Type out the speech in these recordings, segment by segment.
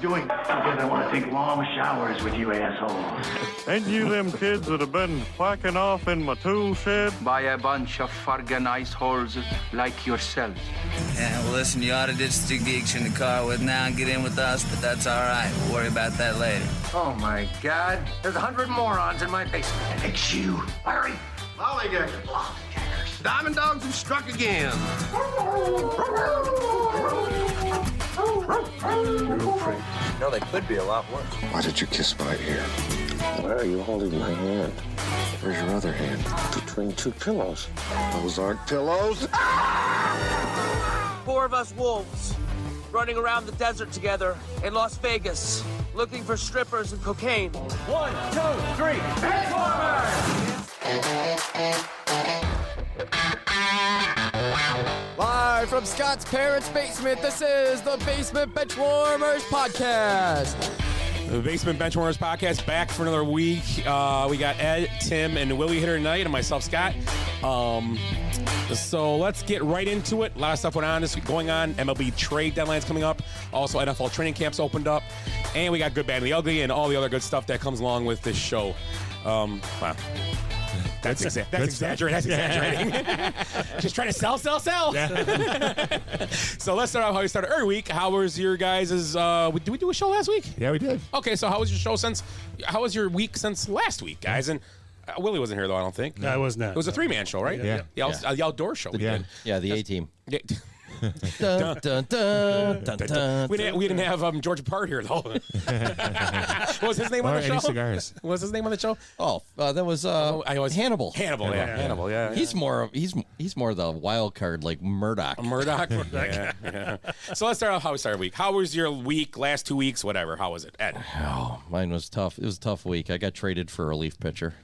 doing? Because I want to take long showers with you assholes. Ain't you them kids that have been whacking off in my tool shed? By a bunch of fucking ice holes like yourselves. Yeah, well, listen, you ought to ditch the Diggs in the car with now and get in with us, but that's all right. We'll worry about that later. Oh my God! There's 100 morons in my basement. It's you, Larry. Lollygaggers. Diamond dogs have struck again. No, they could be a lot worse. Why did you kiss my ear? Why are you holding my hand? Where's your other hand? Between two pillows. Those aren't pillows. 4 of us wolves running around the desert together in Las Vegas looking for strippers and cocaine. 1, 2, 3, Live from Scott's parents' basement, this is the Basement Benchwarmers Podcast. The Basement Benchwarmers Podcast back for another week. We got Ed, Tim, and Willie here tonight, and myself, Scott. So let's get right into it. A lot of stuff went on this week going on. MLB trade deadlines coming up. Also, NFL training camps opened up. And we got Good, Bad, and the Ugly and all the other good stuff that comes along with this show. Wow. That's exaggerating. Just trying to sell. Yeah. So let's start off how we started every week. How was your guys'? Did we do a show last week? Yeah, we did. Okay, so how was your show how was your week since last week, guys? And Willie wasn't here though, I don't think. No, I was not. It was a 3-man show, right? Yeah. The outdoor show. Yeah, the A-Team. Yeah. Dun, dun, dun, dun, dun, We didn't have George Part here though. What was his name on the show? Any cigars. What was his name on the show? Oh, that was Hannibal. Hannibal, yeah. He's more the wild card, like Murdoch. Murdoch. Yeah. So let's start off how we started the week. How was your week, last 2 weeks, whatever? How was it, Ed? Oh, mine was tough. It was a tough week. I got traded for a relief pitcher.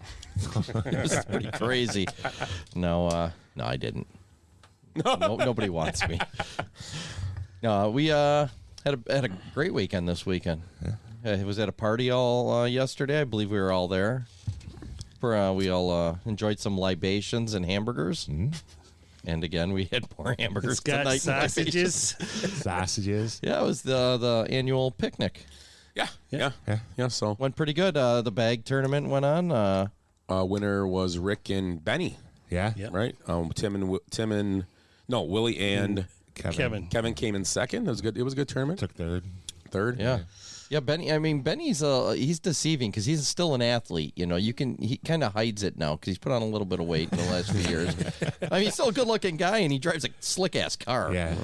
It was pretty crazy. No, I didn't. No, nobody wants me. No, we had a great weekend this weekend. Yeah. I was at a party all yesterday. I believe we were all there. We all enjoyed some libations and hamburgers. Mm-hmm. And again, we had more hamburgers tonight. Sausages. Sausages. Yeah, it was the annual picnic. Yeah. So Went pretty good. The bag tournament went on. Winner was Rick and Benny. Yeah. Right. Willie and Kevin came in second. It was good. It was a good tournament. Took third. Yeah. Yeah, Benny. I mean, Benny's he's deceiving because he's still an athlete. You know, he kind of hides it now because he's put on a little bit of weight in the last few years. I mean, he's still a good-looking guy, and he drives a slick-ass car. Yeah.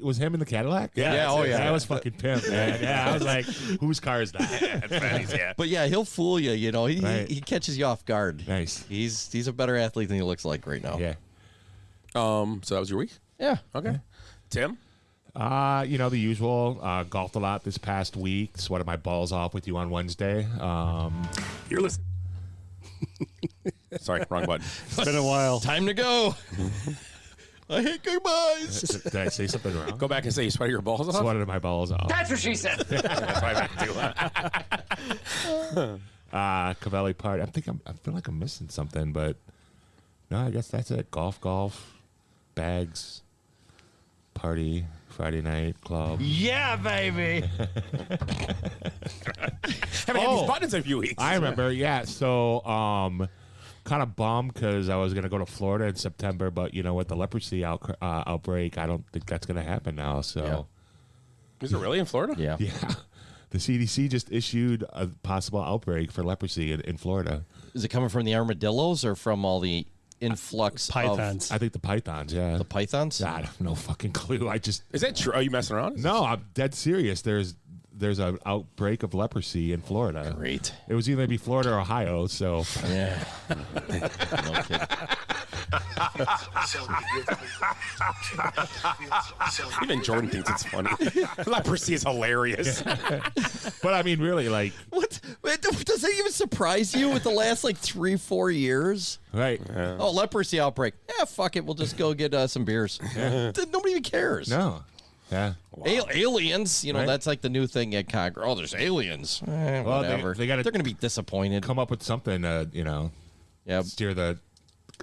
Was him in the Cadillac? Yeah. Oh, yeah. That was fucking pimp, man. Yeah, I was like, whose car is that? Benny's, yeah. But yeah, he'll fool you. You know, he catches you off guard. Nice. He's a better athlete than he looks like right now. Yeah. So that was your week? Yeah. Okay. Tim? The usual. Golfed a lot this past week. Sweated my balls off with you on Wednesday. You're listening. Sorry, wrong button. It's been a while. Time to go. I hate goodbyes. Did I say something wrong? Go back and say you sweated your balls off? Sweated my balls off. That's what she said. That's what I meant to. Cavelli party. I feel like I'm missing something, but no, I guess that's it. Golf, bags, party, Friday night club. Yeah, baby. Haven't had these buttons in a few weeks. I remember, yeah. So, kind of bummed because I was going to go to Florida in September, but with the leprosy outbreak, I don't think that's going to happen now. So, Is it really in Florida? Yeah. Yeah. The CDC just issued a possible outbreak for leprosy in Florida. Is it coming from the armadillos or from all the influx pythons? I think the pythons, yeah. The pythons? I have no fucking clue. Is that true? Are you messing around? No, I'm dead serious. There's an outbreak of leprosy in Florida. Great. It was either be Florida or Ohio, so. Yeah. No kidding. Even Jordan thinks it's funny. Leprosy is hilarious. But I mean, really, like. What? Does that even surprise you with the last, 3-4 years? Right. Oh, leprosy outbreak. Yeah, fuck it. We'll just go get some beers. Nobody even cares. No. Yeah. Wow. Aliens, right? That's like the new thing at Congress. Oh, there's aliens. Whatever. They're going to be disappointed. Come up with something, steer the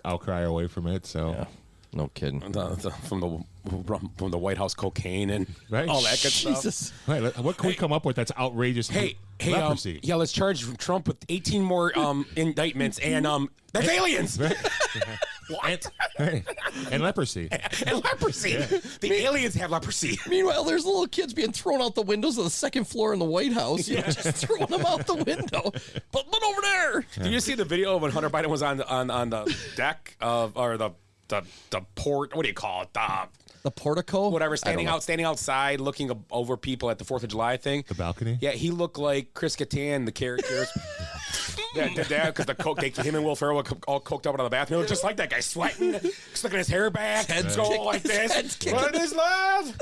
outcry away from it. So, yeah. No kidding. From the from the White House cocaine and Right. all that good stuff. Jesus. Right, what can we come up with that's outrageous? Hey, leprosy. yeah, let's charge Trump with 18 more indictments and that's aliens. What? Right. And leprosy. And leprosy. The aliens have leprosy. Meanwhile, there's little kids being thrown out the windows of the second floor in the White House. You know, just throwing them out the window. But look over there. Did you see the video of when Hunter Biden was on the deck of or the port? What do you call it? The portico? Whatever, standing outside, looking over people at the 4th of July thing. The balcony? Yeah, he looked like Chris Kattan, the characters. Yeah, because the coke, him and Will Ferrell were all coked up out of the bathroom. He looked just like that guy, sweating, sticking his hair back, head's going like this. What is love?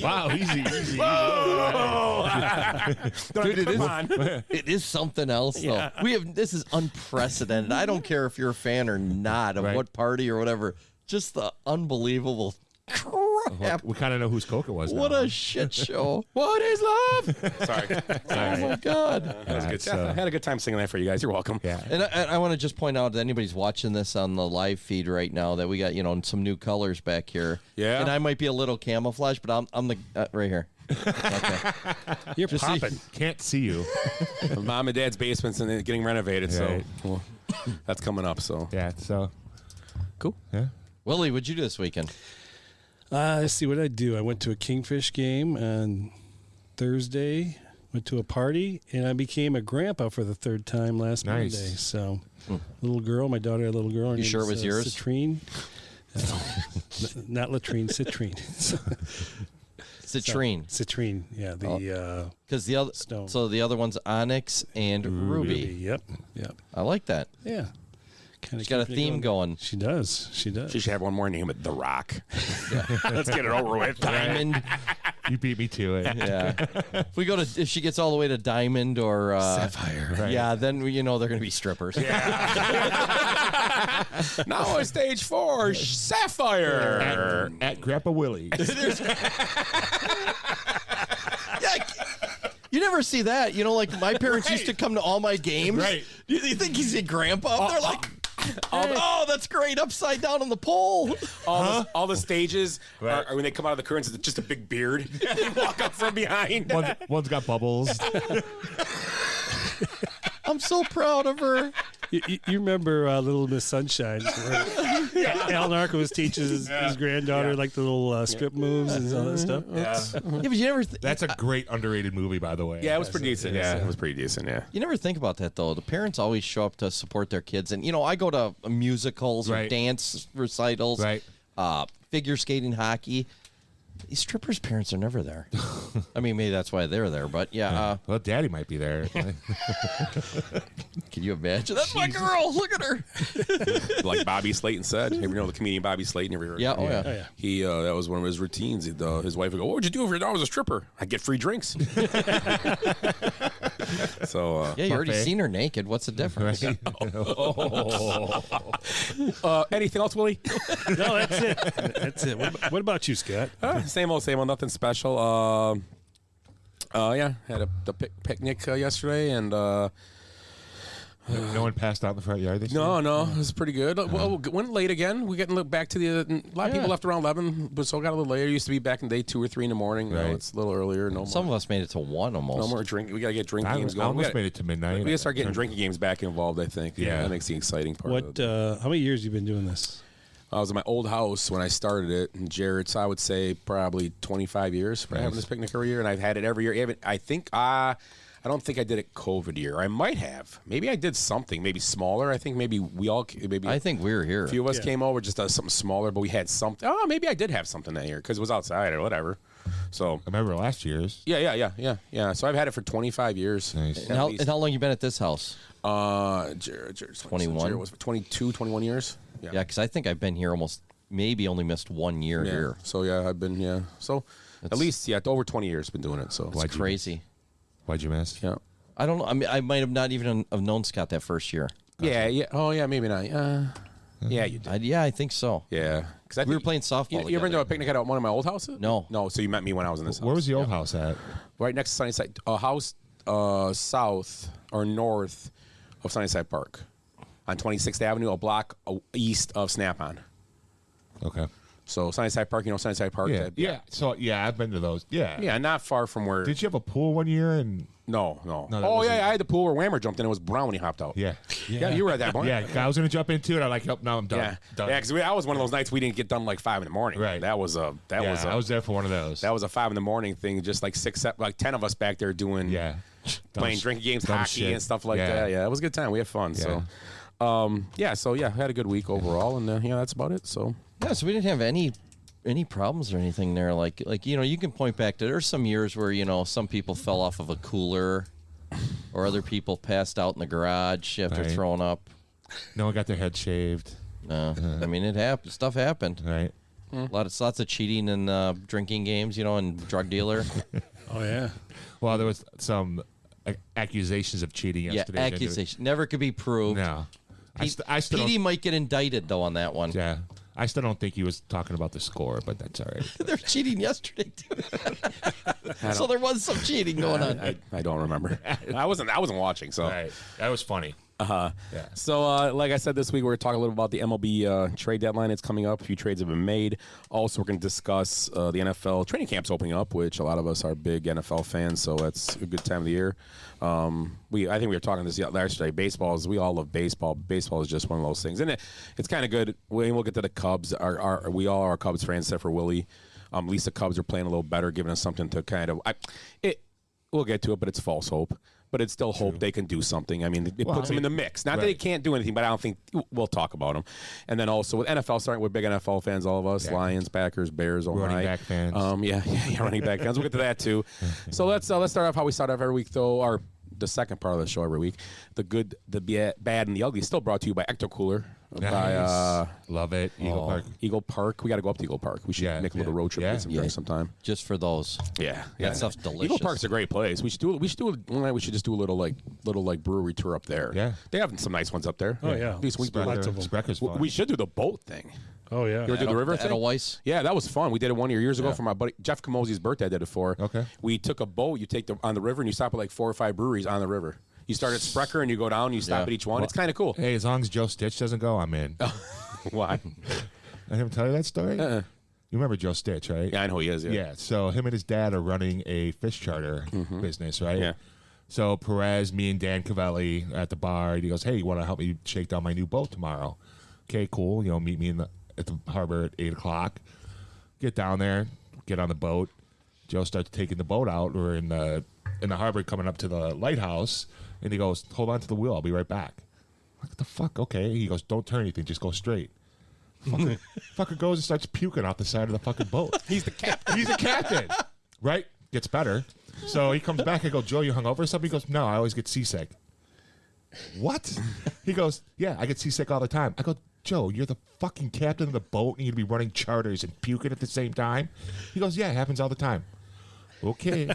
Wow, easy. Dude, it is something else though. Yeah. This is unprecedented. I don't care if you're a fan or not of what party or whatever. Just the unbelievable crap. We kind of know whose Coke it was. What now. a shit show. What is love? Sorry. Oh my God. That was good. So- I had a good time singing that for you guys. You're welcome. Yeah. And I want to just point out that anybody's watching this on the live feed right now that we got, some new colors back here. Yeah. And I might be a little camouflage, but I'm the right here. Okay. You're Just popping. Can't see you. Mom and Dad's basement's and getting renovated, Right. so that's coming up. So Yeah, so. cool. Yeah. Willie, what'd you do this weekend? Let's see what I do. I went to a Kingfish game on Thursday. Went to a party, and I became a grandpa for the 3rd time last Nice. Monday. So, little girl, my daughter, had a little girl. Her You name sure is, it was yours? Citrine. Not latrine, citrine. Citrine. Citrine, yeah. Because the other, Stone. so the other one's Onyx and Ruby. Yep. I like that. Yeah. Kinda She's got a keeping it theme going. She does. She does. She should have one more name, The Rock. Let's get it over with. Diamond. You beat me to it. Yeah. If she gets all the way to Diamond or Sapphire. Right. yeah, then they're going to be strippers. Now on stage 4, Sapphire. At Grandpa Willie. Yeah. You never see that. Like my parents used to come to all my games. Right. You think he's a grandpa? They're like, oh, that's great. Upside down on the pole. All the stages Right. are when they come out of the curtains, it's just a big beard. They walk up from behind. One's got bubbles. I'm so proud of her. You remember Little Miss Sunshine, where Al Narcos teaches his granddaughter like the little strip moves and all that stuff? Yeah. Yeah, but you never. That's a great underrated movie, by the way. Yeah, it was pretty decent. Yeah, it was pretty decent. Yeah. You never think about that though. The parents always show up to support their kids, and I go to musicals or Right. dance recitals, Right. Figure skating, hockey. These strippers' parents are never there. I mean, maybe that's why they're there, but yeah. Well, Daddy might be there. Can you imagine? That's my girl. Look at her. Like Bobby Slayton said. You ever know the comedian Bobby Slayton? Ever heard? Yeah. Oh yeah. Oh, yeah. He that was one of his routines. His wife would go, "What would you do if your dog was a stripper?" I get free drinks. So Yeah, you already Buffet. seen her naked. What's the difference? Right? anything else, Willie? No, that's it. That's it. What about you, Scott? Same old, nothing special. Yeah, had the picnic yesterday, and No one passed out in the front yard this year? no, it was pretty good. Well, went late again. We're getting back to a lot of people left around 11, but so got a little later. It used to be back in the day 2 or 3 in the morning. Now Right. it's a little earlier. Some of us made it to 1 almost. No more drink. We got to get drink I games going. almost We gotta- made it to midnight. We got to start getting drinking games back involved, I think. Yeah. That makes the exciting part. What? Of it. How many years you been doing this? I was in my old house when I started it, and Jared's, I would say, probably 25 years for having this picnic every year, and I've had it every year. I think I don't think I did it COVID year. I might have. Maybe I did something, maybe smaller. I think maybe we all, maybe I think we were here. a few of us came over, just something smaller, but we had something. Oh, maybe I did have something that year because it was outside or whatever. So I remember last year's. yeah. So I've had it for 25 years. Nice. And how long you been at this house? Jared's 21? Jared was for 22, 21 years. Yeah, because I think I've been here maybe only missed 1 year Yeah. here. So I've been So at least over 20 years been doing it. So It's crazy. Why'd you miss? Yeah. I don't know. I mean, I might have not even have known Scott that first year. Yeah. Oh, yeah. Maybe not. Yeah, you did. I think so. Yeah. Because We were playing softball You ever been to together. a picnic at one of my old houses? No. No. So you met me when I was in this house. Where was the old house at? Right next to Sunnyside. A house south or north of Sunnyside Park. on 26th Avenue, a block east of Snap-on. Okay. So Sunnyside Park, Sunnyside Park. Yeah. So I've been to those. Yeah. Yeah, not far from where. Did you have a pool one year? And No. that Oh wasn't- yeah, I had the pool where Whammer jumped in. It was brown when he hopped out. Yeah. Yeah, you were at that one. Yeah, I was gonna jump into it. I'm like, nope, now I'm done. Yeah, Done. yeah. Because that was one of those nights we didn't get done like 5 in the morning. Right. That was a. I was there for one of those. That was a 5 in the morning thing. Just like 10 of us back there doing. Yeah. Playing Dumb drinking games, dumb hockey, shit. and stuff like Yeah. that. Yeah, it was a good time. We had fun. Yeah. So, I had a good week overall, and that's about it. So, Yeah, so we didn't have any problems or anything there. Like you can point back to there's some years where some people fell off of a cooler, or other people passed out in the garage after Right. throwing up. No one got their head shaved. I mean, it happened. Stuff happened. Right. Lots of cheating and drinking games, and drug dealer. Oh yeah. Well, there was some accusations of cheating yesterday. Yeah, accusation never could be proved. No. I still Petey don't, might get indicted though on that one. yeah. I still don't think he was talking about the score, but that's all right. They're cheating yesterday too. So there was some cheating going on. I don't remember. I wasn't watching. So, Right. That was funny. Yeah. So, like I said, this week we're going to talk a little about the MLB trade deadline. It's coming up. A few trades have been made. Also, we're going to discuss the NFL training camps opening up, which a lot of us are big NFL fans, so that's a good time of the year. I think we were talking this yesterday. We all love baseball. Baseball is just one of those things, and it's kind of good. We'll get to the Cubs. We all are Cubs fans, except for Willie. At least the Cubs are playing a little better, giving us something to kind of. We'll get to it, but it's false hope. But it's still hope they can do something. I mean, it puts them in the mix. Not that they can't do anything, but I don't think we'll talk about them. And then also with NFL, starting with big NFL fans, all of us, Lions, Packers, Bears, Running back fans. Running back fans. We'll get to that too. So let's start off how we start off every week, though. Or the second part of the show every week. The good, the bad, and the ugly. Still brought to you by Ecto Cooler. By Love it. Eagle Park. Eagle Park. We got to go up to Eagle Park. We should make a little road trip, get some drinks sometime. Just for those. Yeah, That stuff's delicious. Eagle Park's a great place. We should do one night. We should just do a little brewery tour up there. Yeah, they have some nice ones up there. Oh yeah, Lots of them. We should do the boat thing. Oh yeah, you ever do the river thing? Edelweiss? Yeah, that was fun. We did it 1 years ago for my buddy Jeff Camosi's birthday. I did it for. Okay. We took a boat. You take on the river and you stop at like 4 or 5 breweries on the river. You start at Sprecher and you go down. And you stop at each one. It's kind of cool. Hey, as long as Joe Stitch doesn't go, I'm in. Why? I didn't tell you that story. You remember Joe Stitch, right? Yeah, I know he is. Yeah. So him and his dad are running a fish charter business, right? Yeah. So Perez, me, and Dan Cavelli at the bar. And he goes, "Hey, you want to help me shake down my new boat tomorrow?" Okay, cool. Meet me at the harbor at 8:00. Get down there, get on the boat. Joe starts taking the boat out. We're in the harbor, coming up to the lighthouse, and he goes, "Hold on to the wheel. I'll be right back." I'm like, what the fuck? Okay. He goes, "Don't turn anything. Just go straight." Fucker goes and starts puking off the side of the fucking boat. He's the captain. He's the captain. Right? Gets better. So he comes back. I go, "Joe, you hungover or something?" He goes, "No, I always get seasick." What? He goes, "Yeah, I get seasick all the time." I go, "Joe, you're the fucking captain of the boat and you'd be running charters and puking at the same time?" He goes, "Yeah, it happens all the time." Okay.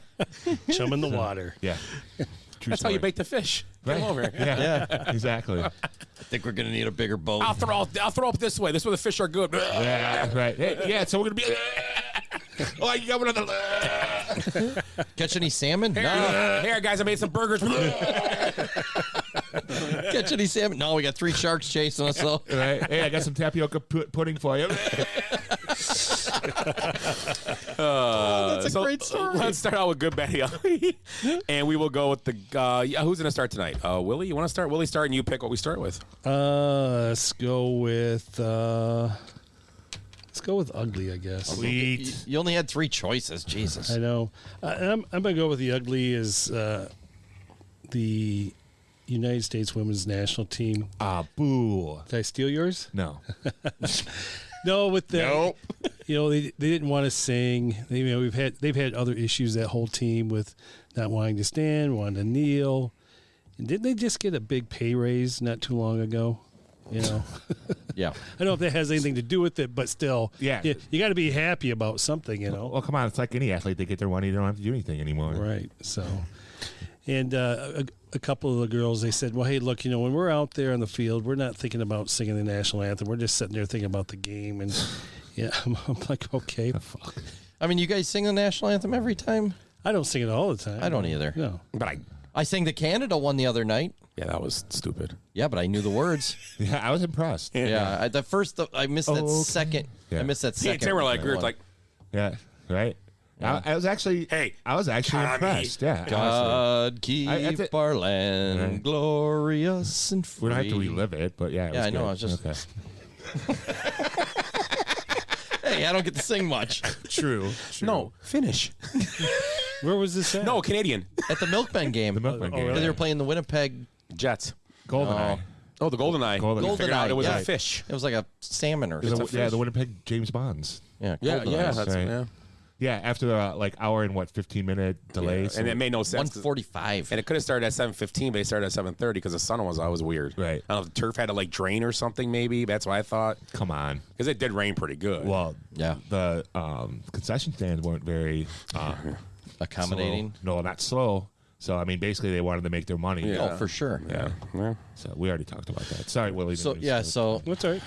Chum in the water. Yeah. True That's story. how you bake the fish. Right? Come over. Yeah, exactly. I think we're gonna need a bigger boat. I'll throw up this way. This way the fish are good. Yeah, right. Hey, yeah, so we're going to be... Oh, you got another... Catch any salmon? No. Here, guys, I made some burgers. Catch any salmon? No, we got 3 sharks chasing us though. Right. Hey, I got some tapioca pudding for you. That's a great story. Let's start out with good, bad, ugly. And we will go with the... who's going to start tonight? Willie, you want to start? Willie, start, and you pick what we start with. Let's go with ugly, I guess. Sweet. You only had 3 choices. Jesus. I know. I'm gonna go with the ugly is the United States Women's National Team. Ah, boo. Did I steal yours? No. No, with the Nope. they didn't want to sing. They've had other issues, that whole team, with not wanting to stand, wanting to kneel. And didn't they just get a big pay raise not too long ago? Yeah. I don't know if that has anything to do with it, but still, Yeah. you got to be happy about something, Well, come on. It's like any athlete. They get their money. They don't have to do anything anymore. Right. So, and a couple of the girls, they said, well, hey, look, when we're out there on the field, we're not thinking about singing the national anthem. We're just sitting there thinking about the game. And yeah, I'm like, okay, fuck. I mean, you guys sing the national anthem every time? I don't sing it all the time. I don't either. No. But I sang the Canada one the other night. Yeah, that was stupid. Yeah, but I knew the words. Yeah, I was impressed. Yeah, I missed that second. Yeah. I missed that Me and second. Tim were like, Yeah, right. I was actually Tommy. impressed. Yeah, honestly. God keep our land Right. glorious and free. We don't have to relive it, but yeah. It Yeah, was I know. good. I was just. okay. Hey, I don't get to sing much. True. No, finish. Where was this at? No, Canadian. At the Milkman game. The Milkman game. They were playing the Winnipeg Jets. Goldeneye. Oh, the GoldenEye. Goldeneye. We figured out GoldenEye, it was yeah. a fish. It was like a salmon or something. The Winnipeg James Bonds. Yeah, Yeah, GoldenEye. yeah, that's right. yeah. Yeah, after the hour and 15-minute delay. Yeah, so- and it made no sense. 145. And it could have started at 7:15, but it started at 7:30 because the sun was always weird. Right. I don't know if the turf had to drain or something. Maybe that's what I thought. Come on. Because it did rain pretty good. Well, Yeah. the concession stands weren't very Accommodating. slow. No, not slow. So I mean, basically, they wanted to make their money. Oh, for sure. yeah. Yeah. So we already talked about that. Sorry, Willie. So didn't yeah, mean to- so What's all right?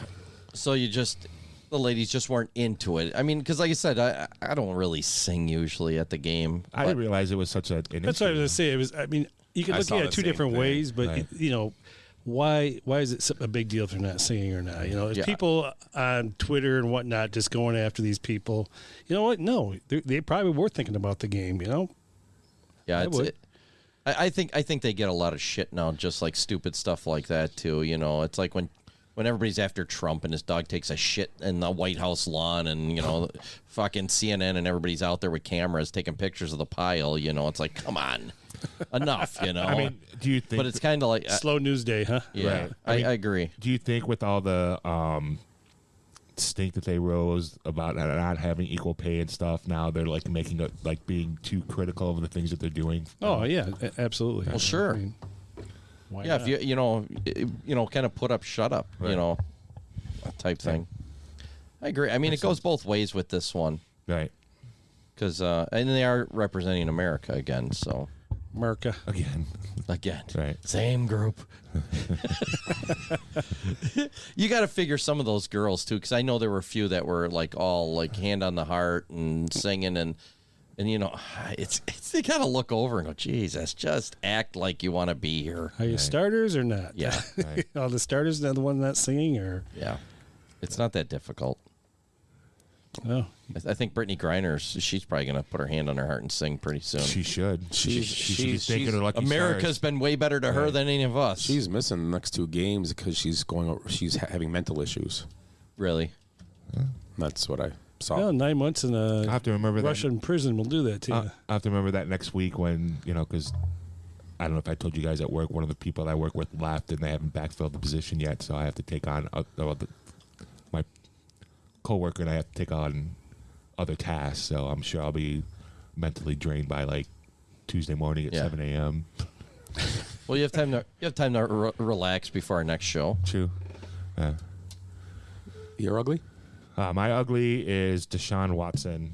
so the ladies just weren't into it. I mean, because like I said, I don't really sing usually at the game. I didn't realize it was such an. That's what I was going to say. It was. I mean, you can I look saw at the it two same different thing. ways, but Right. why is it a big deal if they're not singing or not? There's Yeah. people on Twitter and whatnot just going after these people. You know what? No, they probably were thinking about the game. Yeah, I would. I think they get a lot of shit now, just like stupid stuff like that too. It's like when everybody's after Trump and his dog takes a shit in the White House lawn, and fucking CNN and everybody's out there with cameras taking pictures of the pile. It's like, come on, enough. I mean, do you think? but it's kind of like Slow news day, huh? yeah, Right. I agree. Do you think with all the stink that they rose about not having equal pay and stuff, now they're making it being too critical of the things that they're doing? Oh yeah, absolutely. Well, sure. I mean, why Yeah, not? if you kind of put up, shut up, Right. type thing. I agree. I mean, it goes both ways with this one Right. because and they are representing America again. So America. Again. Right. same group. You got to figure some of those girls too, because I know there were a few that were all hand on the heart and singing and it's they got to look over and go, Jesus, just act like you want to be here. Are you starters or not? Yeah. Right. Are the starters not the one not singing or? Yeah, it's not that difficult. Oh, I think Brittany Griner, she's probably going to put her hand on her heart and sing pretty soon. She should. She should be she's- thanking her lucky America's stars. been way better to her than any of us. She's missing the next two games because she's having mental issues. Really? That's what I saw. well, 9 months in I a have to remember that. Russian prison will do that to you. I have to remember that next week when, because I don't know if I told you guys at work, one of the people I work with left and they haven't backfilled the position yet. So I have to take on my coworker and I have to take on other tasks. So I'm sure I'll be mentally drained by Tuesday morning at Yeah. 7 a.m. Well, you have time to relax before our next show. True. You're ugly? My ugly is Deshaun Watson.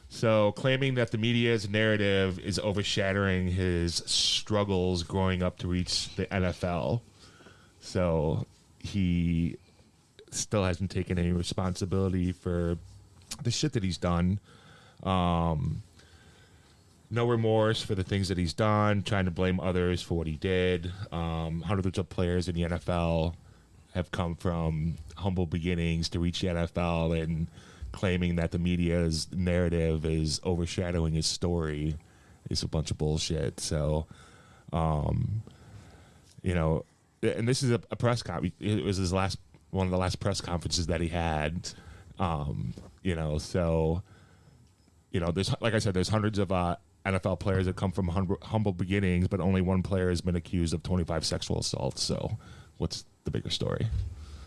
So, claiming that the media's narrative is overshadowing his struggles growing up to reach the NFL. So, he still hasn't taken any responsibility for the shit that he's done. No remorse for the things that he's done, trying to blame others for what he did. Hundreds of players in the NFL have come from humble beginnings to reach the NFL, and claiming that the media's narrative is overshadowing his story is a bunch of bullshit. So, and this is a press conference. It was one of the last press conferences that he had. So, there's, like I said, there's hundreds of NFL players that come from humble beginnings, but only one player has been accused of 25 sexual assaults. So, what's the bigger story?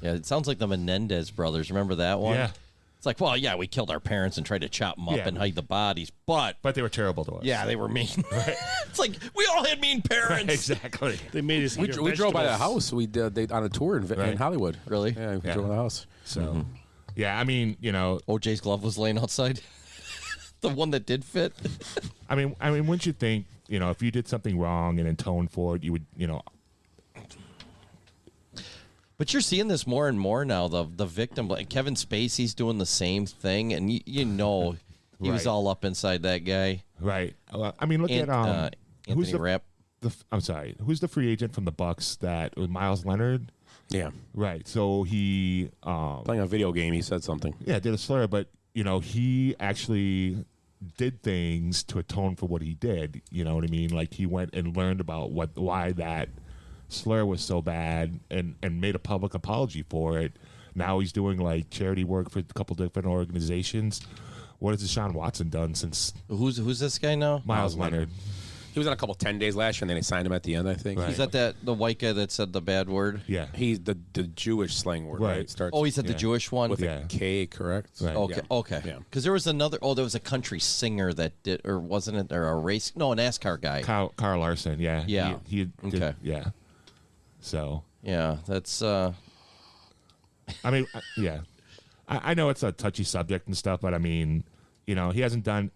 Yeah, it sounds like the Menendez brothers. Remember that one? Yeah. It's like, well, yeah, we killed our parents and tried to chop them up Yeah. and hide the bodies, but But they were terrible to us. yeah, they were mean. It's like we all had mean parents. Exactly. They made us. We eat our drove by the vegetables. house. We did on a tour in Right. Hollywood. Really? Yeah, we Yeah. drove by the house. So, yeah, I mean, OJ's glove was laying outside. The one that did fit. I mean, wouldn't you think, if you did something wrong and atoned for it, you would, But you're seeing this more and more now. The victim, like Kevin Spacey's doing the same thing, and he was Right. all up inside that guy. right? I mean, look And, at Anthony who's Rapp. I'm sorry. Who's the free agent from the Bucks that was Miles Leonard? Yeah. Right. So he playing a video game. He said something. Yeah, did a slur, but he actually did things to atone for what he did. You know what I mean? Like he went and learned about why that slur was so bad and made a public apology for it. Now he's doing like charity work for a couple different organizations. What has Deshaun Watson done since? Who's this guy now? Miles Leonard. He was on a couple 10 days last year, and then they signed him at the end, I think. Right. Is that the white guy that said the bad word? Yeah. He's the Jewish slang word, right? Starts Oh, he said the Jewish one? with a K, correct? Right. Okay, okay. Yeah. Because there was another, there was a country singer that did, or wasn't it, or a race, no, a NASCAR guy. Carl Larson, yeah. Yeah. He did, Okay. yeah. So. Yeah, that's, I mean, yeah. I know it's a touchy subject and stuff, but I mean, he hasn't done,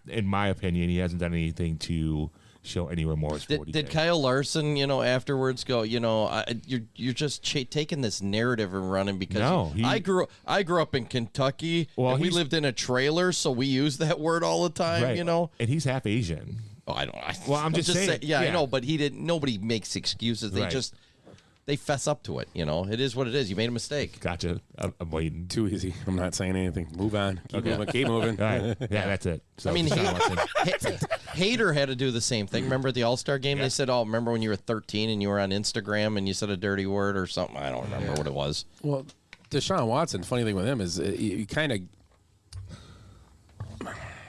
in my opinion, he hasn't done anything to show any remorse for what he did Kyle Larson, afterwards go, you're just taking this narrative and running because No, I grew up in Kentucky and we lived in a trailer, so we use that word all the time, right. And he's half Asian. Oh, I don't. Well, I'm just saying. Yeah, I know, but he didn't. Nobody makes excuses. They Right. they fess up to it. It is what it is. You made a mistake. Gotcha. I'm waiting. Too easy. I'm not saying anything. Move on. Keep moving. Keep moving. All right. Yeah, that's it. So, I mean, Deshaun Watson. Hader had to do the same thing. Remember at the All-Star game? Yeah. They said, "Oh, remember when you were 13 and you were on Instagram and you said a dirty word or something?" I don't remember what it was. Well, Deshaun Watson, funny thing with him is you kind of,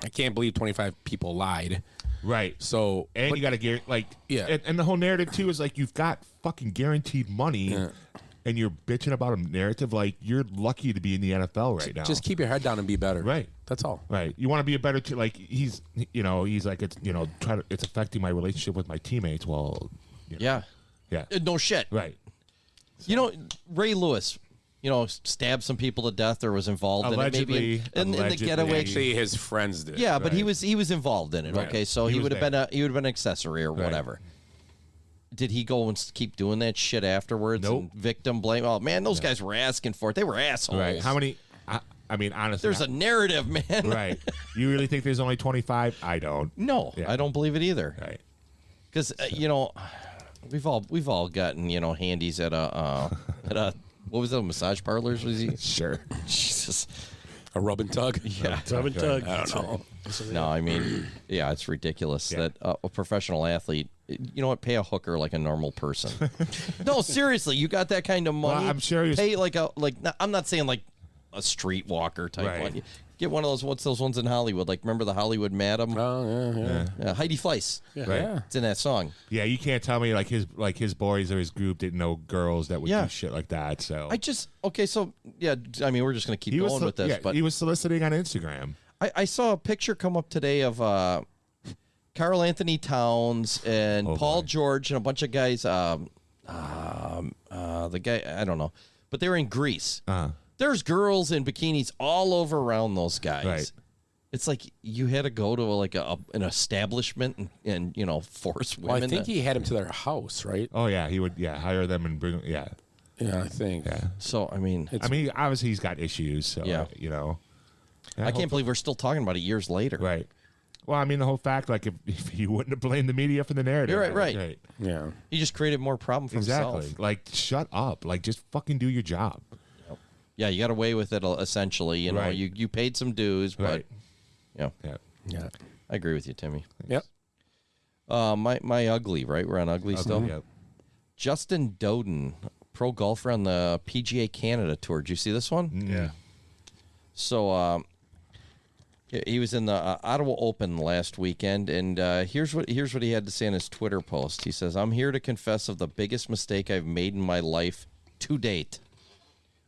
I can't believe 25 people lied. Right. So, and you got to Yeah. and the whole narrative too is like you've got fucking guaranteed money, and you're bitching about a narrative like you're lucky to be in the NFL right now. Just keep your head down and be better. Right. That's all. Right. You want to be a better like he's like it's it's affecting my relationship with my teammates. Well, Yeah. yeah. No shit. Right. Ray Lewis, stabbed some people to death or was involved Allegedly, in it. Maybe in the getaway. Actually, his friends did. Yeah, but he Right. was involved in it. Right. Okay, so He he was would have there. been an accessory or Right. whatever. Did he go and keep doing that shit afterwards? Nope. And victim blame. Oh man, those guys were asking for it. They were assholes. Right. How many? I mean, honestly, There's a narrative, man. right. You really think there's only 25? I don't. No, Yeah. I don't believe it either. Right. Because we've all gotten handies at a what was it, massage parlors? Was he? Sure. Jesus. A rub and tug? Yeah. Rub and tug. I don't know. No, I mean, yeah, it's ridiculous Yeah. that a professional athlete, pay a hooker like a normal person. No, seriously, you got that kind of money. I'm sure he's- pay I'm not saying like a streetwalker type Right. one. Get one of those. What's those ones in Hollywood? Like, remember the Hollywood Madam? Oh, yeah. Yeah, Heidi Fleiss. Right. Yeah. It's in that song. Yeah, you can't tell me like his boys or his group didn't know girls that would Yeah. do shit like that. So So yeah, I mean, we're just gonna keep he was going with this, but he was soliciting on Instagram. I saw a picture come up today of Karl Anthony Towns and Oh, Paul boy. George and a bunch of guys. The guy, I don't know, but they were in Greece. There's girls in bikinis all over around those guys. Right. It's like you had to go to an establishment and force Well, women. I think to- he had him to their house, right? Oh yeah, he would hire them and bring Yeah, I think. yeah. So I mean, I mean, obviously he's got issues. So Yeah. I can't believe we're still talking about it years later. Right. Well, I mean, the whole fact, like, if he wouldn't have blamed the media for the narrative. You're right. Yeah. He just created more problem for Exactly. himself. Like, shut up. Like, just fucking do your job. Yeah, you got away with it essentially. Right. You paid some dues, but Right. yeah, Yeah. I agree with you, Timmy. Yep. My ugly, right? We're on ugly still. Yep. Justin Doden, pro golfer on the PGA Canada Tour. Did you see this one? Yeah. So he was in the Ottawa Open last weekend, and here's what he had to say in his Twitter post. He says, "I'm here to confess of the biggest mistake I've made in my life to date.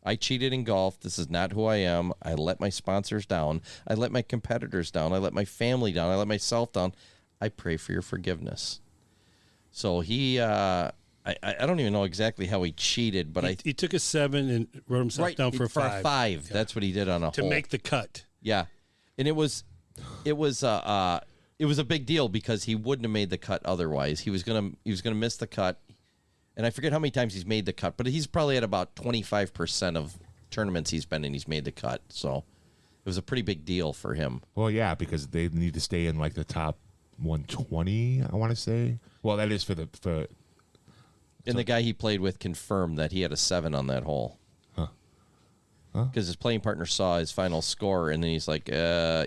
I cheated in golf. This is not who I am. I let my sponsors down. I let my competitors down. I let my family down. I let myself down. I pray for your forgiveness." So he, I don't even know exactly how he cheated, but he took a 7 and wrote himself down for a 5. Yeah. That's what he did on a to hole. make the cut. Yeah, and it was a big deal because he wouldn't have made the cut otherwise. He was gonna miss the cut, and I forget how many times he's made the cut, but he's probably at about 25% of tournaments he's been in. He's made the cut, so it was a pretty big deal for him. Well, yeah, because they need to stay in like the top 120, I want to say. Well, that is for. And the guy he played with confirmed that he had a 7 on that hole. Because his playing partner saw his final score, and then he's like, yeah.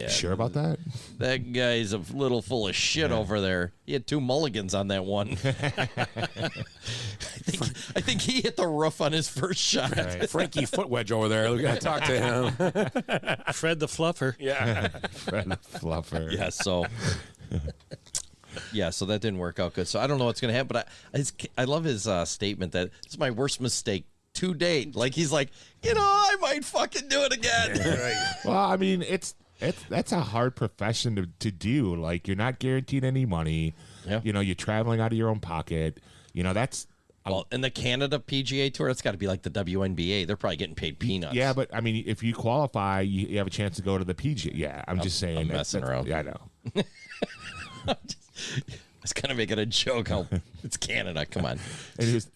Sure about that? That guy's a little full of shit over there. He had 2 mulligans on that one. I think he hit the roof on his first shot. Right. Frankie Footwedge over there. We got to talk to him. Fred the Fluffer. Yeah. Fred the Fluffer. Yeah, so... Yeah, so that didn't work out good. So I don't know what's going to happen, but I love his statement that it's my worst mistake to date. Like, he's like, I might fucking do it again. Right. Well, I mean, that's a hard profession to do. Like, you're not guaranteed any money. Yeah. You're traveling out of your own pocket. That's... Well, in the Canada PGA Tour, it's got to be like the WNBA. They're probably getting paid peanuts. Yeah, but, I mean, if you qualify, you have a chance to go to the PGA. Yeah, I'm just saying. I'm messing around. Yeah, I know. I was kind of making a joke. It's Canada. Come on. There's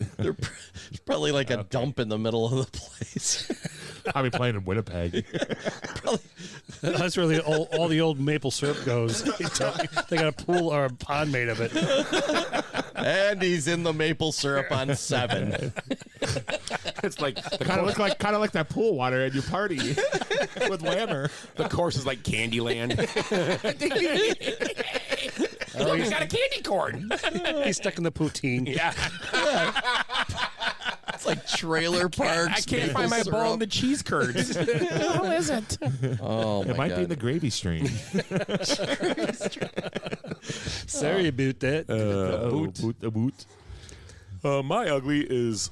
probably like a dump in the middle of the place. I'll be playing in Winnipeg. That's where all the old maple syrup goes. They got a pool or a pond made of it. And he's in the maple syrup on 7. It's like kind of like that pool water at your party with Whammer. The course is like Candyland. Look, he's got a candy corn. He's stuck in the poutine. Yeah. It's like trailer parks. I can't find my ball in the cheese curds. How is it? Oh, my It might God. be in the gravy stream. Sorry about that. Boot. My ugly is,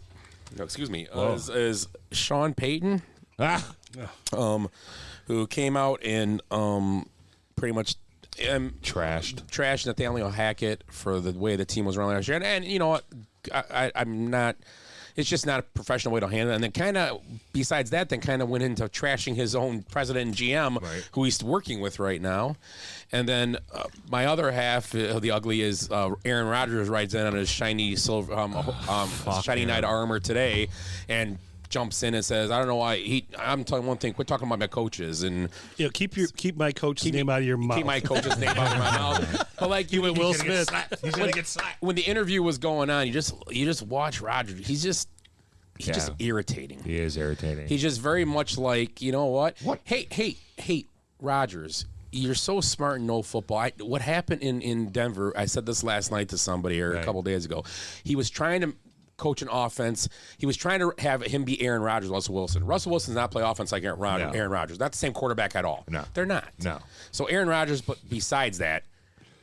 is Sean Payton, who came out and pretty much trashed Nathaniel Hackett for the way the team was running last year. And you know what? I'm not. It's just not a professional way to handle it. And then kind of, besides that, then kind of went into trashing his own president and GM, who he's working with right now. And then my other half of the ugly is Aaron Rodgers rides in on his shiny silver, shiny knight armor today, and jumps in and says, "I don't know why I'm telling one thing. Quit talking about my coaches and keep my coach's name out of your mouth. Keep my coach's name out of my mouth." But like you and Will Smith, he's gonna get slapped. When the interview was going on, you just watch Rodgers. He's just irritating. He is irritating. He's just very much like, you know what? Hey, Rodgers, you're so smart and know football. What happened in Denver? I said this last night to somebody or a couple days ago. He was trying to coach an offense. He was trying to have him be Aaron Rodgers, Russell Wilson. Russell Wilson does not play offense like Aaron Rodgers. Not the same quarterback at all. No. They're not. No. So Aaron Rodgers, but besides that,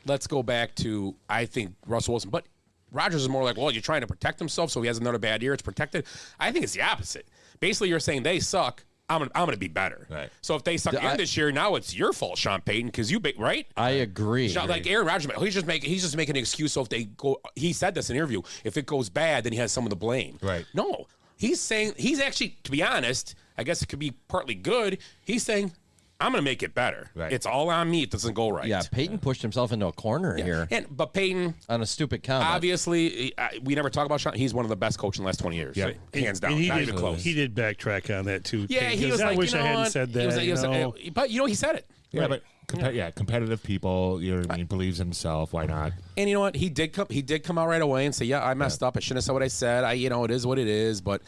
let's go back to, I think, Russell Wilson. But Rodgers is more like, well, you're trying to protect himself so he has another bad year. It's protected. I think it's the opposite. Basically, you're saying they suck. I'm gonna be better. Right. So if they suck again this year, now it's your fault, Sean Payton, because right? I agree. Like Aaron Rodgers, he's just making an excuse. So if they go, he said this in an interview. If it goes bad, then he has someone to blame. Right. No, he's saying he's actually, to be honest, I guess it could be partly good. He's saying, I'm going to make it better. Right. It's all on me. It doesn't go right. Yeah, Peyton pushed himself into a corner here. But Peyton, on a stupid comment. Obviously, we never talk about Sean. He's one of the best coaches in the last 20 years. Yeah. Right? Hands down. And Not even close. He did backtrack on that, too. Yeah, he was I like, wish I hadn't said that. But, he said it. Yeah, Right. but competitive people. You know what I mean? Believes in himself. Why not? And you know what? He did come out right away and say, "Yeah, I messed up. I shouldn't have said what I said. It is what it is." But